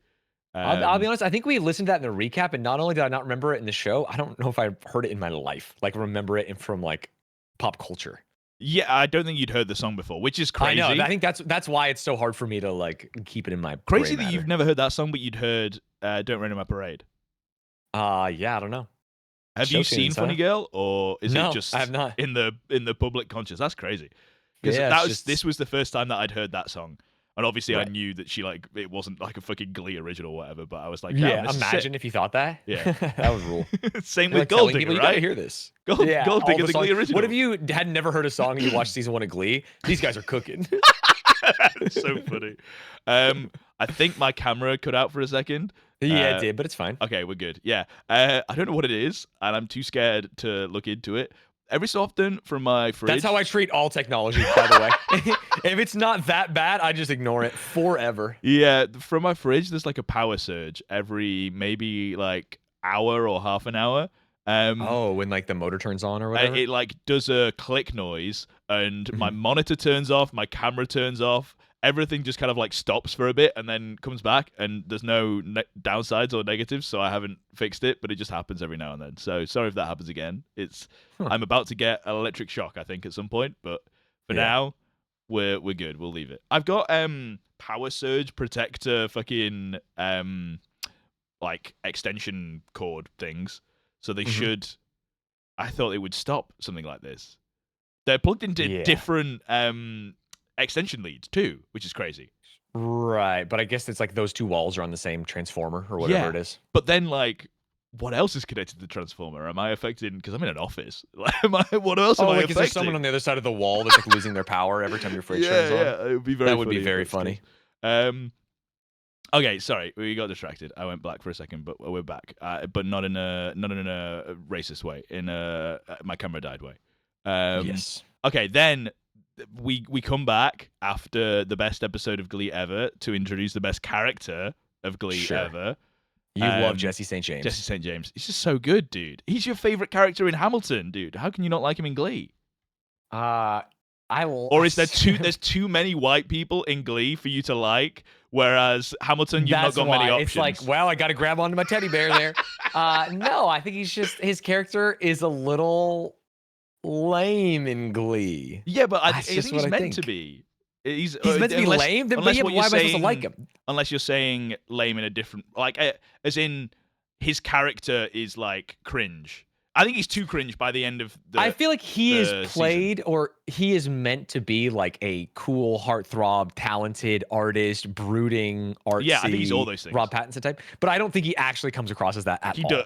I'll be honest, I think we listened to that in the recap, and not only did I not remember it in the show, I don't know if I heard it in my life. Like, remember it from, like, pop culture. Yeah, I don't think you'd heard the song before, which is crazy. I know. I think that's why it's so hard for me to, like, keep it in my Crazy that you've never heard that song, but you'd heard Don't Rain on My Parade. Yeah, I don't know. Have you seen Funny Girl, or is it just I have not. in the public conscious? That's crazy. Because this was the first time that I'd heard that song. And obviously I knew that it wasn't like a fucking Glee original or whatever, but I was like, imagine if you thought that. Yeah. That would rule. Same with Gold Digger, right? You gotta hear this. Gold Digger, the Glee original. What if you had never heard a song and you watched season 1 of Glee? These guys are cooking. It's so funny. I think my camera cut out for a second. Yeah, it did, but it's fine. Okay, we're good. Yeah. I don't know what it is, and I'm too scared to look into it. Every so often from my fridge. That's how I treat all technology, by the way. If it's not that bad, I just ignore it forever. Yeah, from my fridge, there's like a power surge every maybe like hour or half an hour. When like the motor turns on or whatever? It like does a click noise, and my monitor turns off, my camera turns off. Everything just kind of like stops for a bit and then comes back, and there's no downsides or negatives, so I haven't fixed it, but it just happens every now and then. So sorry if that happens again. I'm about to get an electric shock, I think, at some point, but for now, we're good. We'll leave it. I've got power surge protector fucking like extension cord things, so they should. I thought they would stop something like this. They're plugged into different extension leads too, which is crazy. Right, but I guess it's like those two walls are on the same transformer or whatever it is. But then, like, what else is connected to the transformer? Am I affecting? Because I'm in an office. What else am I affecting? Is there someone on the other side of the wall that's like losing their power every time your fridge turns on? Yeah, it would be very. That would be very funny. Okay, sorry, we got distracted. I went black for a second, but we're back. But not in a racist way. In a my camera died way. Yes. Okay, then we come back after the best episode of Glee ever to introduce the best character of Glee ever. You love Jesse St. James. Jesse St. James. He's just so good, dude. He's your favorite character in Hamilton, dude. How can you not like him in Glee? I will. Or is there there's too many white people in Glee for you to like, whereas Hamilton, you've not got many options. It's like, well, I got to grab onto my teddy bear there. No, I think his character is a little lame in Glee. Yeah, but I think he's meant to be. He's meant to be lame. Then why am I supposed to like him? Unless you're saying lame in a different, like, as in his character is like cringe. I think he's too cringe by the end of the I feel like he is played season. or he is meant to be like a cool, heartthrob, talented artist, brooding, artsy. Yeah, I think he's all those things. Rob Pattinson type. But I don't think he actually comes across as that at all.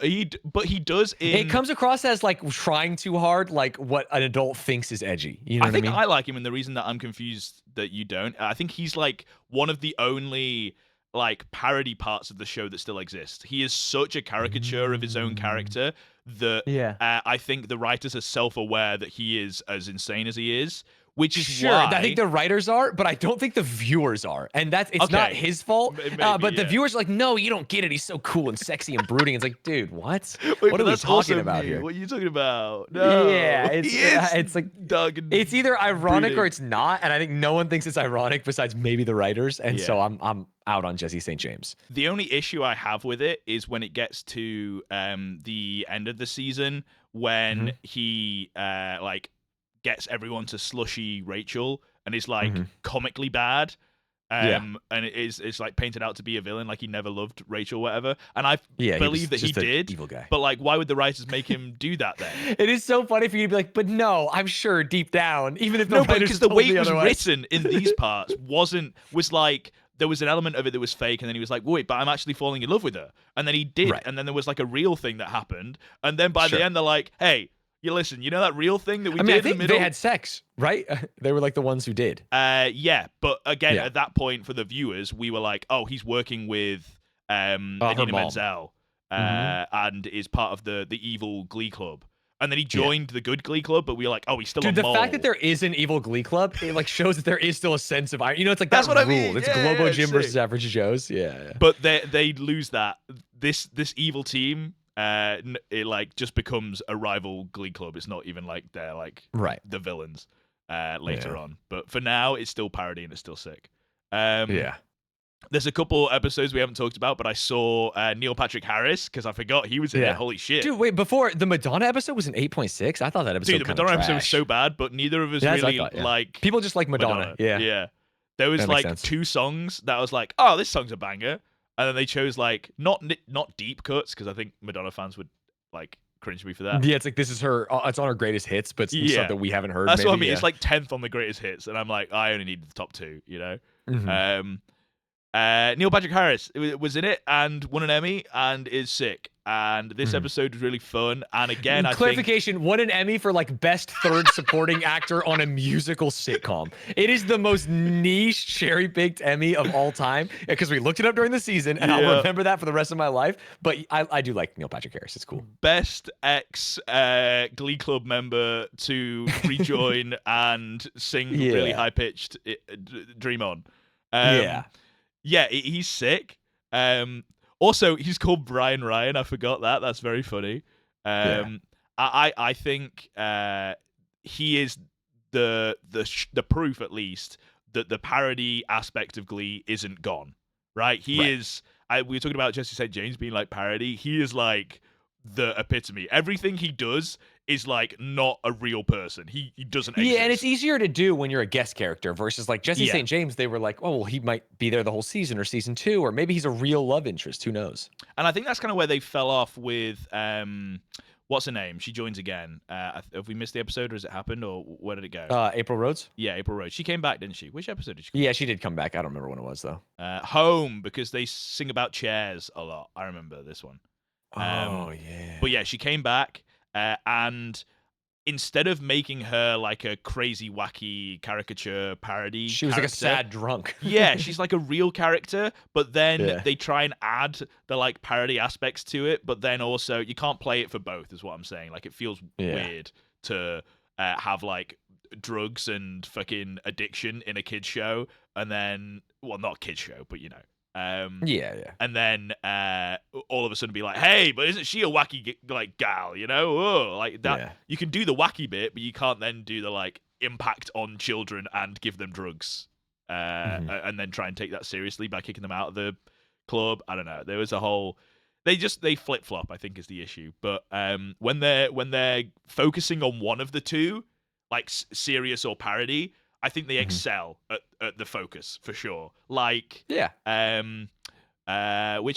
But he does. It comes across as like trying too hard, like what an adult thinks is edgy. You know what I mean? I like him, and the reason that I'm confused that you don't, I think he's like one of the only like parody parts of the show that still exists. He is such a caricature of his own character that I think the writers are self-aware that he is as insane as he is, which is why I think the writers are, but I don't think the viewers are, and it's not his fault. But the viewers are like, no, you don't get it. He's so cool and sexy and brooding. It's like, dude, what? What are we talking about here? What are you talking about? No, it's like it's either ironic brooding. or it's not, and I think no one thinks it's ironic besides maybe the writers, and so I'm out on Jesse St. James. The only issue I have with it is when it gets to the end of the season when he like gets everyone to slushy Rachel and is like comically bad. And it's like painted out to be a villain, like he never loved Rachel, whatever. And I believe that he did. Evil guy. But like, why would the writers make him do that then? It is so funny for you to be like, but no, I'm sure deep down, even if because the way it was written in these parts was like there was an element of it that was fake, and then he was like, wait, but I'm actually falling in love with her. And then he did, and then there was like a real thing that happened, and then by the end they're like, hey, you listen, you know that real thing that we did I in think the middle? they had sex, right? They were like the ones who did. Yeah, but again, at that point for the viewers, we were like, oh, he's working with Idina Menzel and is part of the evil Glee Club. And then he joined the good Glee Club, but we were like, oh, he's still a mole. The fact that there is an evil Glee Club, it like shows that there is still a sense of, you know, it's like that's what rule. I mean. It's Globo Gym versus Average Joe's. Yeah. But they lose that. This evil team, it like just becomes a rival Glee Club. It's not even like they're like the villains later on. But for now, it's still parody and it's still sick. There's a couple episodes we haven't talked about, but I saw Neil Patrick Harris because I forgot he was in there. Holy shit. Dude, wait, before the Madonna episode was an 8.6? I thought that episode the Madonna episode was so bad, but neither of us really like... People just like Madonna. Yeah. There was like two songs that I was like, oh, this song's a banger. And then they chose like, not deep cuts, because I think Madonna fans would like cringe me for that. Yeah, it's like this is her, it's on her greatest hits, but some stuff that we haven't heard. That's what I mean. It's like 10th on the greatest hits. And I'm like, I only need the top two, you know? Neil Patrick Harris was in it and won an Emmy and is sick. And this episode was really fun. And again, clarification, won an Emmy for like best third supporting actor on a musical sitcom. It is the most niche cherry-picked Emmy of all time because we looked it up during the season and I'll remember that for the rest of my life. But I do like Neil Patrick Harris. It's cool. Best ex Glee Club member to rejoin and sing really high-pitched Dream On. Yeah, he's sick. Also, he's called Brian Ryan. I forgot that. That's very funny. I think he is the proof, at least, that the parody aspect of Glee isn't gone. Right? He is. We were talking about Jesse St. James being like parody. He is like the epitome. Everything he does is like not a real person. He doesn't exist. Yeah, and it's easier to do when you're a guest character versus like Jesse St. James. They were like, oh, well, he might be there the whole season or season 2, or maybe he's a real love interest. Who knows? And I think that's kind of where they fell off with what's her name? She joins again. Have we missed the episode, or has it happened, or where did it go? April Rhodes? Yeah, April Rhodes. She came back, didn't she? Which episode did she come back? She did come back. I don't remember when it was, though. Home, because they sing about chairs a lot. I remember this one. But yeah, she came back, and instead of making her like a crazy, wacky caricature parody, she was like a sad drunk. Yeah, she's like a real character, but then they try and add the like parody aspects to it, but then also you can't play it for both, is what I'm saying. Like it feels weird to have like drugs and fucking addiction in a kids show, and then not kids show, but and then all of a sudden be like, hey, but isn't she a wacky like gal, like that. Yeah. You can do the wacky bit, but you can't then do the like impact on children and give them drugs and then try and take that seriously by kicking them out of the club. I don't know, there was a whole they flip-flop, I think, is the issue. But when they're focusing on one of the two, like serious or parody, I think they excel at the focus for sure. Like, which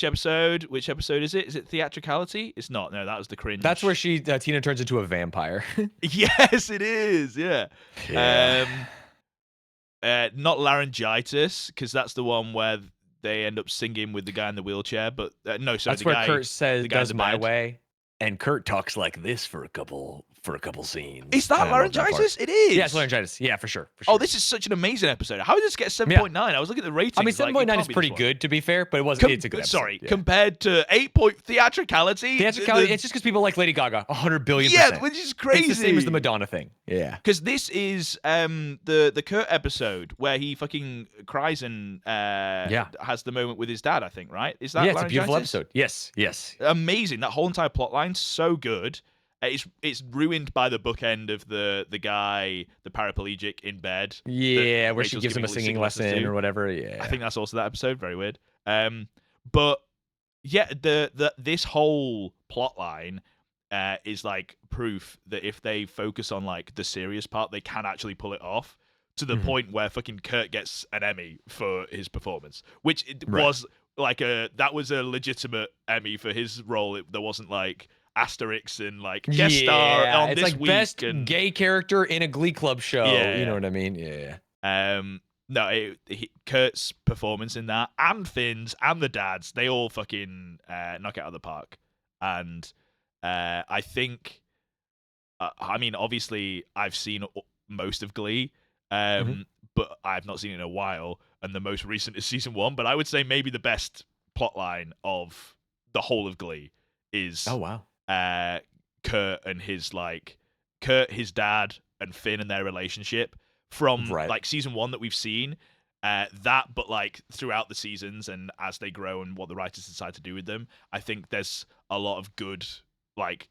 episode is it? Is it Theatricality? It's not. No, that was the cringe. That's where Tina turns into a vampire. Yes, it is. Yeah. Not Laryngitis, because that's the one where they end up singing with the guy in the wheelchair. But no, sorry, that's where Kurt says "Does my way," and Kurt talks like this for a couple scenes. Is that Laryngitis? It is. Yeah, it's Laryngitis. Yeah, for sure. Oh, this is such an amazing episode. How did this get 7.9? I was looking at the ratings. I mean, 7.9 is pretty good, to be fair, but it's a good episode. Sorry, compared to 8 Theatricality. Theatricality, it's just because people like Lady Gaga 100 billion%. Yeah, which is crazy. It's the same as the Madonna thing. Yeah. Because this is the Kurt episode where he fucking cries and has the moment with his dad, I think, right? Is that it's a beautiful episode. Yes. Amazing. That whole entire plot line, so good. It's ruined by the bookend of the guy, the paraplegic in bed. Yeah, where she gives him a singing lesson or whatever. Yeah, I think that's also that episode. Very weird. But yeah, this whole plot line is like proof that if they focus on like the serious part, they can actually pull it off to the point where fucking Kurt gets an Emmy for his performance, which was like that was a legitimate Emmy for his role. There wasn't like asterix and like guest star on it's this like week best and gay character in a Glee Club show. You know what I mean? No, Kurt's performance in that, and Finn's and the dad's, they all fucking knock it out of the park. And I think I mean, obviously I've seen most of Glee, but I've not seen it in a while, and the most recent is season 1. But I would say maybe the best plotline of the whole of Glee is Kurt and his dad and Finn and their relationship from like season 1 that we've seen. But like throughout the seasons and as they grow and what the writers decide to do with them, I think there's a lot of good, like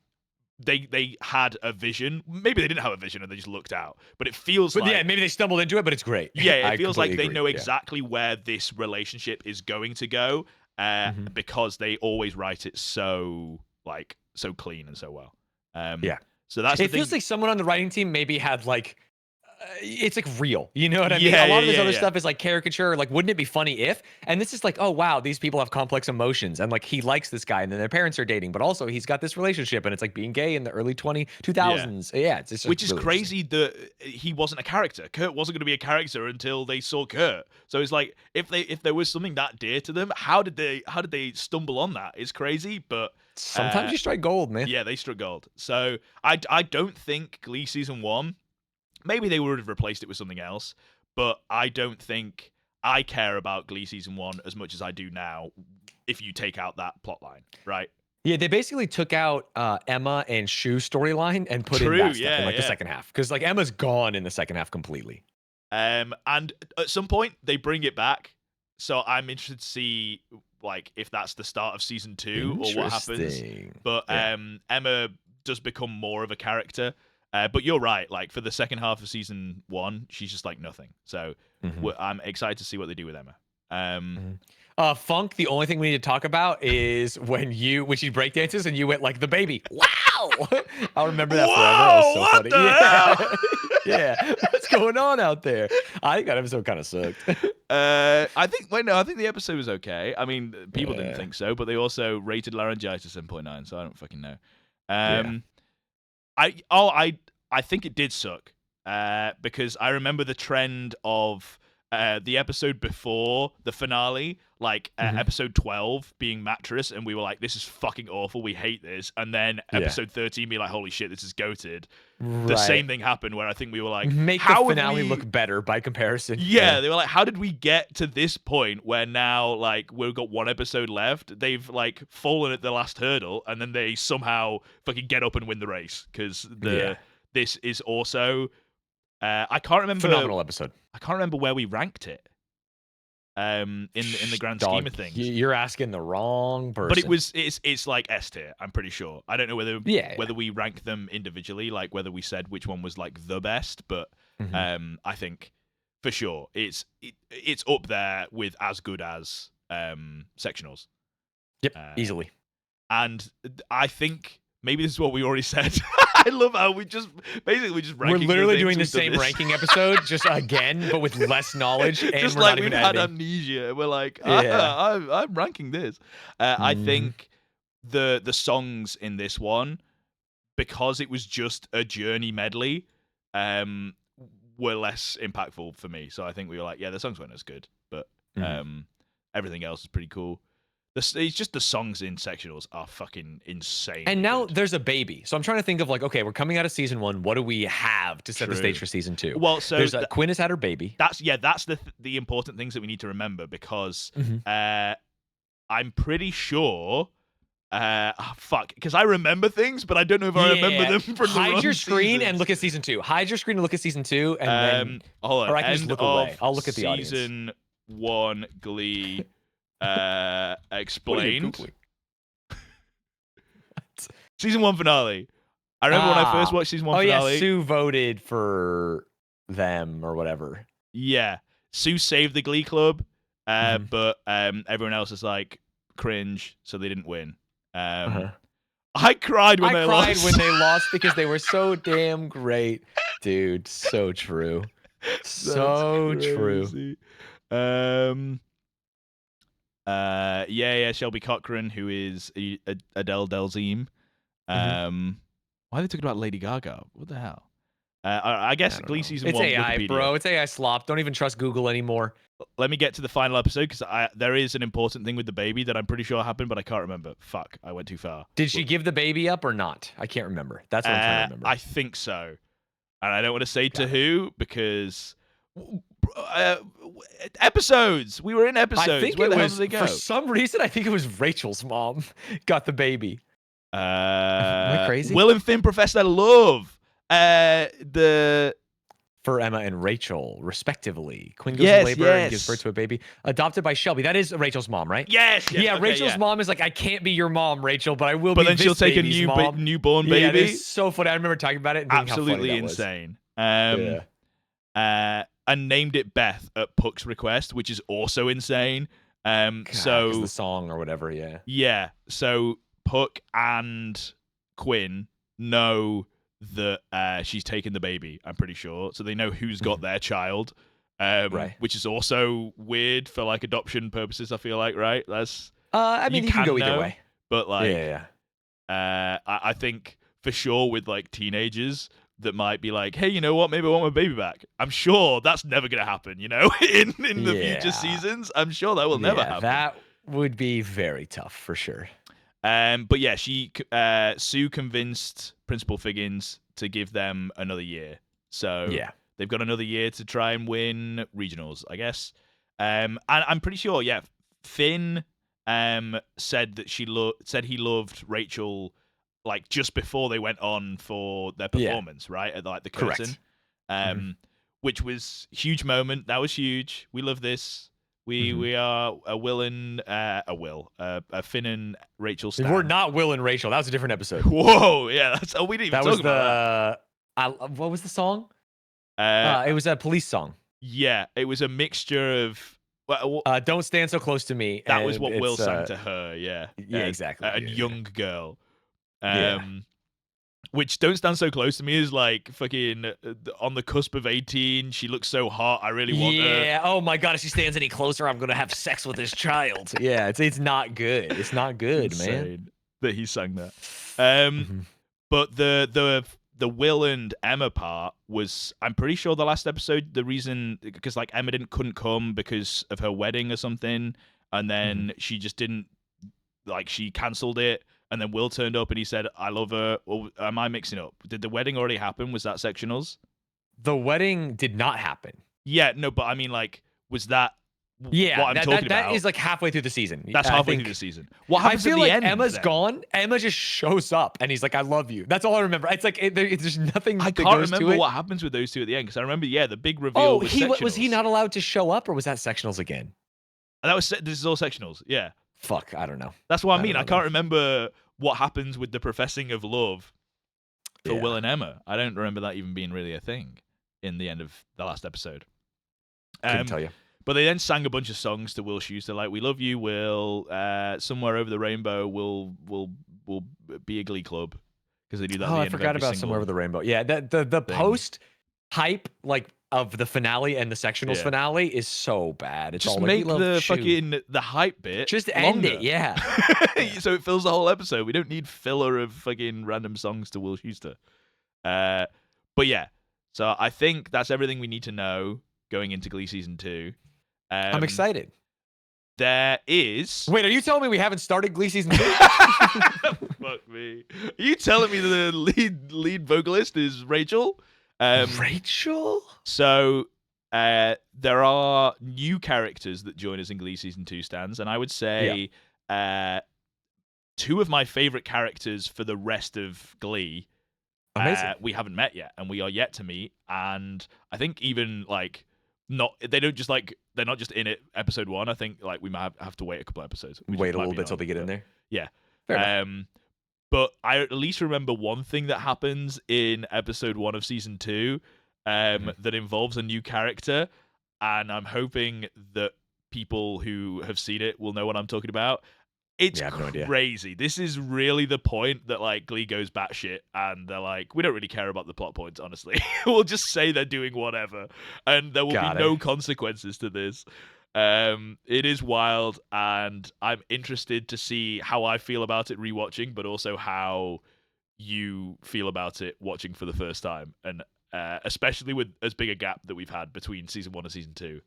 they had a vision. Maybe they didn't have a vision and they just looked out. But it feels maybe they stumbled into it, but it's great. Yeah, it feels like they know exactly where this relationship is going to go, because they always write it so clean and so well. So that's it feels like someone on the writing team maybe had like it's like real, you know what I mean? A lot of this other stuff is like caricature, like wouldn't it be funny if? And this is like, oh wow, these people have complex emotions, and like he likes this guy, and then their parents are dating, but also he's got this relationship, and it's like being gay in the early 2000s. It's which is really crazy that he wasn't a character. Kurt wasn't going to be a character until they saw Kurt. So it's like if there was something that dear to them, how did they stumble on that? It's crazy, but sometimes you strike gold, man. Yeah, they struck gold. So I don't think Glee season 1. Maybe they would have replaced it with something else, but I don't think I care about Glee season 1 as much as I do now if you take out that plot line, right? Yeah, they basically took out Emma and Shu's storyline and put in that stuff in the second half. Because like Emma's gone in the second half completely. And at some point they bring it back. So I'm interested to see like if that's the start of season 2 or what happens. But Emma does become more of a character. But you're right. Like for the second half of season 1, she's just like nothing. So I'm excited to see what they do with Emma. Funk. The only thing we need to talk about is when she breakdances and you went like the baby. Wow! I'll remember that forever. That was so funny. Yeah. What's going on out there? I think that episode kind of sucked. I think the episode was okay. I mean, people didn't think so, but they also rated Laryngitis 7.9, so I don't fucking know. I think it did suck because I remember the trend of the episode before the finale, like episode 12 being Mattress, and we were like, this is fucking awful, we hate this. And then episode 13 being like, holy shit, this is goated. The same thing happened where I think we were like, make the finale look better by comparison. Yeah, they were like, how did we get to this point where now like we've got 1 episode left? They've like fallen at the last hurdle, and then they somehow fucking get up and win the race because this is also I can't remember phenomenal episode. I can't remember where we ranked it. In the grand scheme of things, you're asking the wrong person. But it's like S tier. I'm pretty sure. I don't know whether we rank them individually, like whether we said which one was like the best, but I think for sure it's up there with as good as sectionals. Yep, easily. And I think maybe this is what we already said. I love how we just ranking. We're literally doing the same ranking episode, just again, but with less knowledge. And just we're like not we've even had editing. amnesia. We're like, I'm ranking this. I think the songs in this one, because it was just a journey medley, were less impactful for me. So I think we were like, yeah, the songs weren't as good, but everything else is pretty cool. It's just the songs in sectionals are fucking insane. And now there's a baby. So I'm trying to think of like, okay, we're coming out of season 1. What do we have to set the stage for season 2? Well, so Quinn has had her baby. That's the important things that we need to remember, because I'm pretty sure because I remember things, but I don't know if I remember them from the Hide your screen seasons. and look at season 2. Hide your screen and look at season 2, and then hold on. Or I can just look away. I'll look at the audience. Season 1 Glee explained. Season 1 finale. I remember when I first watched season 1 finale. Oh yeah, Sue voted for them or whatever. Yeah, Sue saved the Glee Club, but everyone else is like cringe, so they didn't win. I cried when they lost. I cried when they lost because they were so damn great, dude. So true. So true. Shelby Cochran, who is Adele Dazeem. Why are they talking about Lady Gaga? What the hell? I guess Glee season 1. It's AI, Wikipedia. bro. It's AI slop. Don't even trust Google anymore. Let me get to the final episode, because there is an important thing with the baby that I'm pretty sure happened, but I can't remember. Fuck, I went too far. Did she give the baby up or not? I can't remember. That's what I'm trying to remember. I think so. And I don't want to say to who, because episodes. We were in episodes. I think Where it the hell was, did they go? for some reason, I think it was Rachel's mom got the baby. Am I crazy? Will and Finn profess their love. For Emma and Rachel, respectively. Quinn goes to labor and gives birth to a baby. Adopted by Shelby. That is Rachel's mom, right? Yes. Yeah, okay, Rachel's mom is like, I can't be your mom, Rachel, but I will be this But then she'll take a newborn baby. Yeah, it's so funny. I remember talking about it and thinking absolutely how funny insane. And named it Beth at Puck's request, which is also insane. So the song or whatever, yeah. Yeah. So Puck and Quinn know that she's taken the baby, I'm pretty sure. So they know who's got their child. Right. Which is also weird for like adoption purposes, I feel like, right? That's I mean you can go either way. But like I think for sure with like teenagers that might be like, hey, you know what? Maybe I want my baby back. I'm sure that's never gonna happen, you know, in the future seasons. I'm sure that will never happen. That would be very tough for sure. But yeah, Sue convinced Principal Figgins to give them another year. So they've got another year to try and win regionals, I guess. And I'm pretty sure, Finn said that said he loved Rachel like just before they went on for their performance, right? At like the curtain. Which was a huge moment. That was huge. We love this. We are a Finn and Rachel stan. We're not Will and Rachel. That was a different episode. Whoa, yeah, we didn't even talk about that. What was the song? It was a police song. Yeah, it was a mixture of Don't Stand So Close to Me. That was what Will sang to her, yeah. Yeah, exactly. A young girl. Which Don't Stand So Close to Me is like fucking on the cusp of 18. She looks so hot. I really want her. Yeah. Oh my God. If she stands any closer, I'm going to have sex with this child. Yeah. It's not good. It's not good, man. That he sang that. But the Will and Emma part was, I'm pretty sure the last episode, the reason, because like Emma couldn't come because of her wedding or something. And then she just didn't, like she cancelled it. And then Will turned up and he said, I love her. Or am I mixing up? Did the wedding already happen? Was that sectionals? The wedding did not happen. Yeah, no, but I mean, like, was that what I'm talking about. That is like halfway through the season. That's halfway through the season. What happens at the end? Emma's gone. Emma just shows up, and he's like, "I love you." That's all I remember. It's like there's nothing. I can't remember what happens with those two at the end because I remember, the big reveal. Oh, was he not allowed to show up, or was that sectionals again? This is all sectionals. Yeah. Fuck, I don't know. That's what I mean. I can't remember what happens with the professing of love for Will and Emma. I don't remember that even being really a thing in the end of the last episode. Couldn't tell you. But they then sang a bunch of songs to Will Schuester, like "We Love You, Will," "Somewhere Over the Rainbow," "Will be a Glee Club," because they do that. At the end I forgot about "Somewhere Over the Rainbow." Yeah, the post hype of the finale and the sectionals finale is so bad. It's just all make the fucking the hype bit just longer. End it, yeah. So it fills the whole episode. We don't need filler of fucking random songs to Will Schuester. But yeah, so I think that's everything we need to know going into Glee season 2. I'm excited. There is. Wait, are you telling me we haven't started Glee season 2? Fuck me. Are you telling me the lead vocalist is Rachel? Rachel? So there are new characters that join us in Glee season 2 stands, and I would say two of my favorite characters for the rest of Glee. Amazing. We haven't met yet, and we are yet to meet. And I think even they're not just in it episode 1. I think we might have to wait a couple episods. Wait a little bit till they get in there. Yeah. But I at least remember one thing that happens in episode 1 of season 2 that involves a new character, and I'm hoping that people who have seen it will know what I'm talking about. It's crazy. This is really the point that Glee goes batshit, and they're like, we don't really care about the plot points, honestly. We'll just say they're doing whatever, and there will be no consequences to this. It is wild, and I'm interested to see how I feel about it rewatching, but also how you feel about it watching for the first time, and especially with as big a gap that we've had between season 1 and season 2.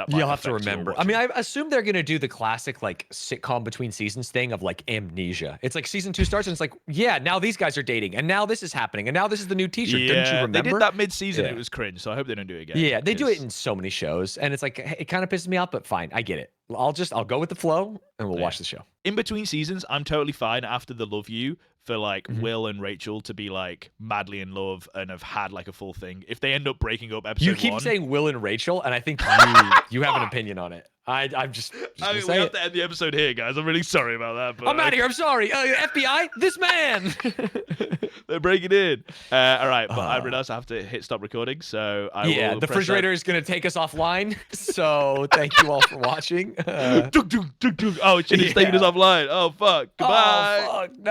You'll have to remember. I mean, I assume they're going to do the classic sitcom between seasons thing of amnesia. It's like season 2 starts and it's like, yeah, now these guys are dating and now this is happening and now this is the new teacher. Yeah, didn't you remember? They did that mid-season. It was cringe, so I hope they don't do it again. Yeah, they do it in so many shows and it's like, it kind of pisses me off, but fine, I get it. I'll go with the flow and we'll watch the show. In between seasons, I'm totally fine after the Love You for Will and Rachel to be madly in love and have had a full thing. If they end up breaking up episode 1. You keep saying Will and Rachel, and I think you have an opinion on it. I'm just we have to end the episode here, guys. I'm really sorry about that. But I'm out of here. I'm sorry. FBI, this man. They're breaking in. All right, but I realize I have to hit stop recording, so I will the refrigerator is going to take us offline. So thank you all for watching. Oh, it should have taken us offline. Oh, fuck. Goodbye. Oh, fuck. No.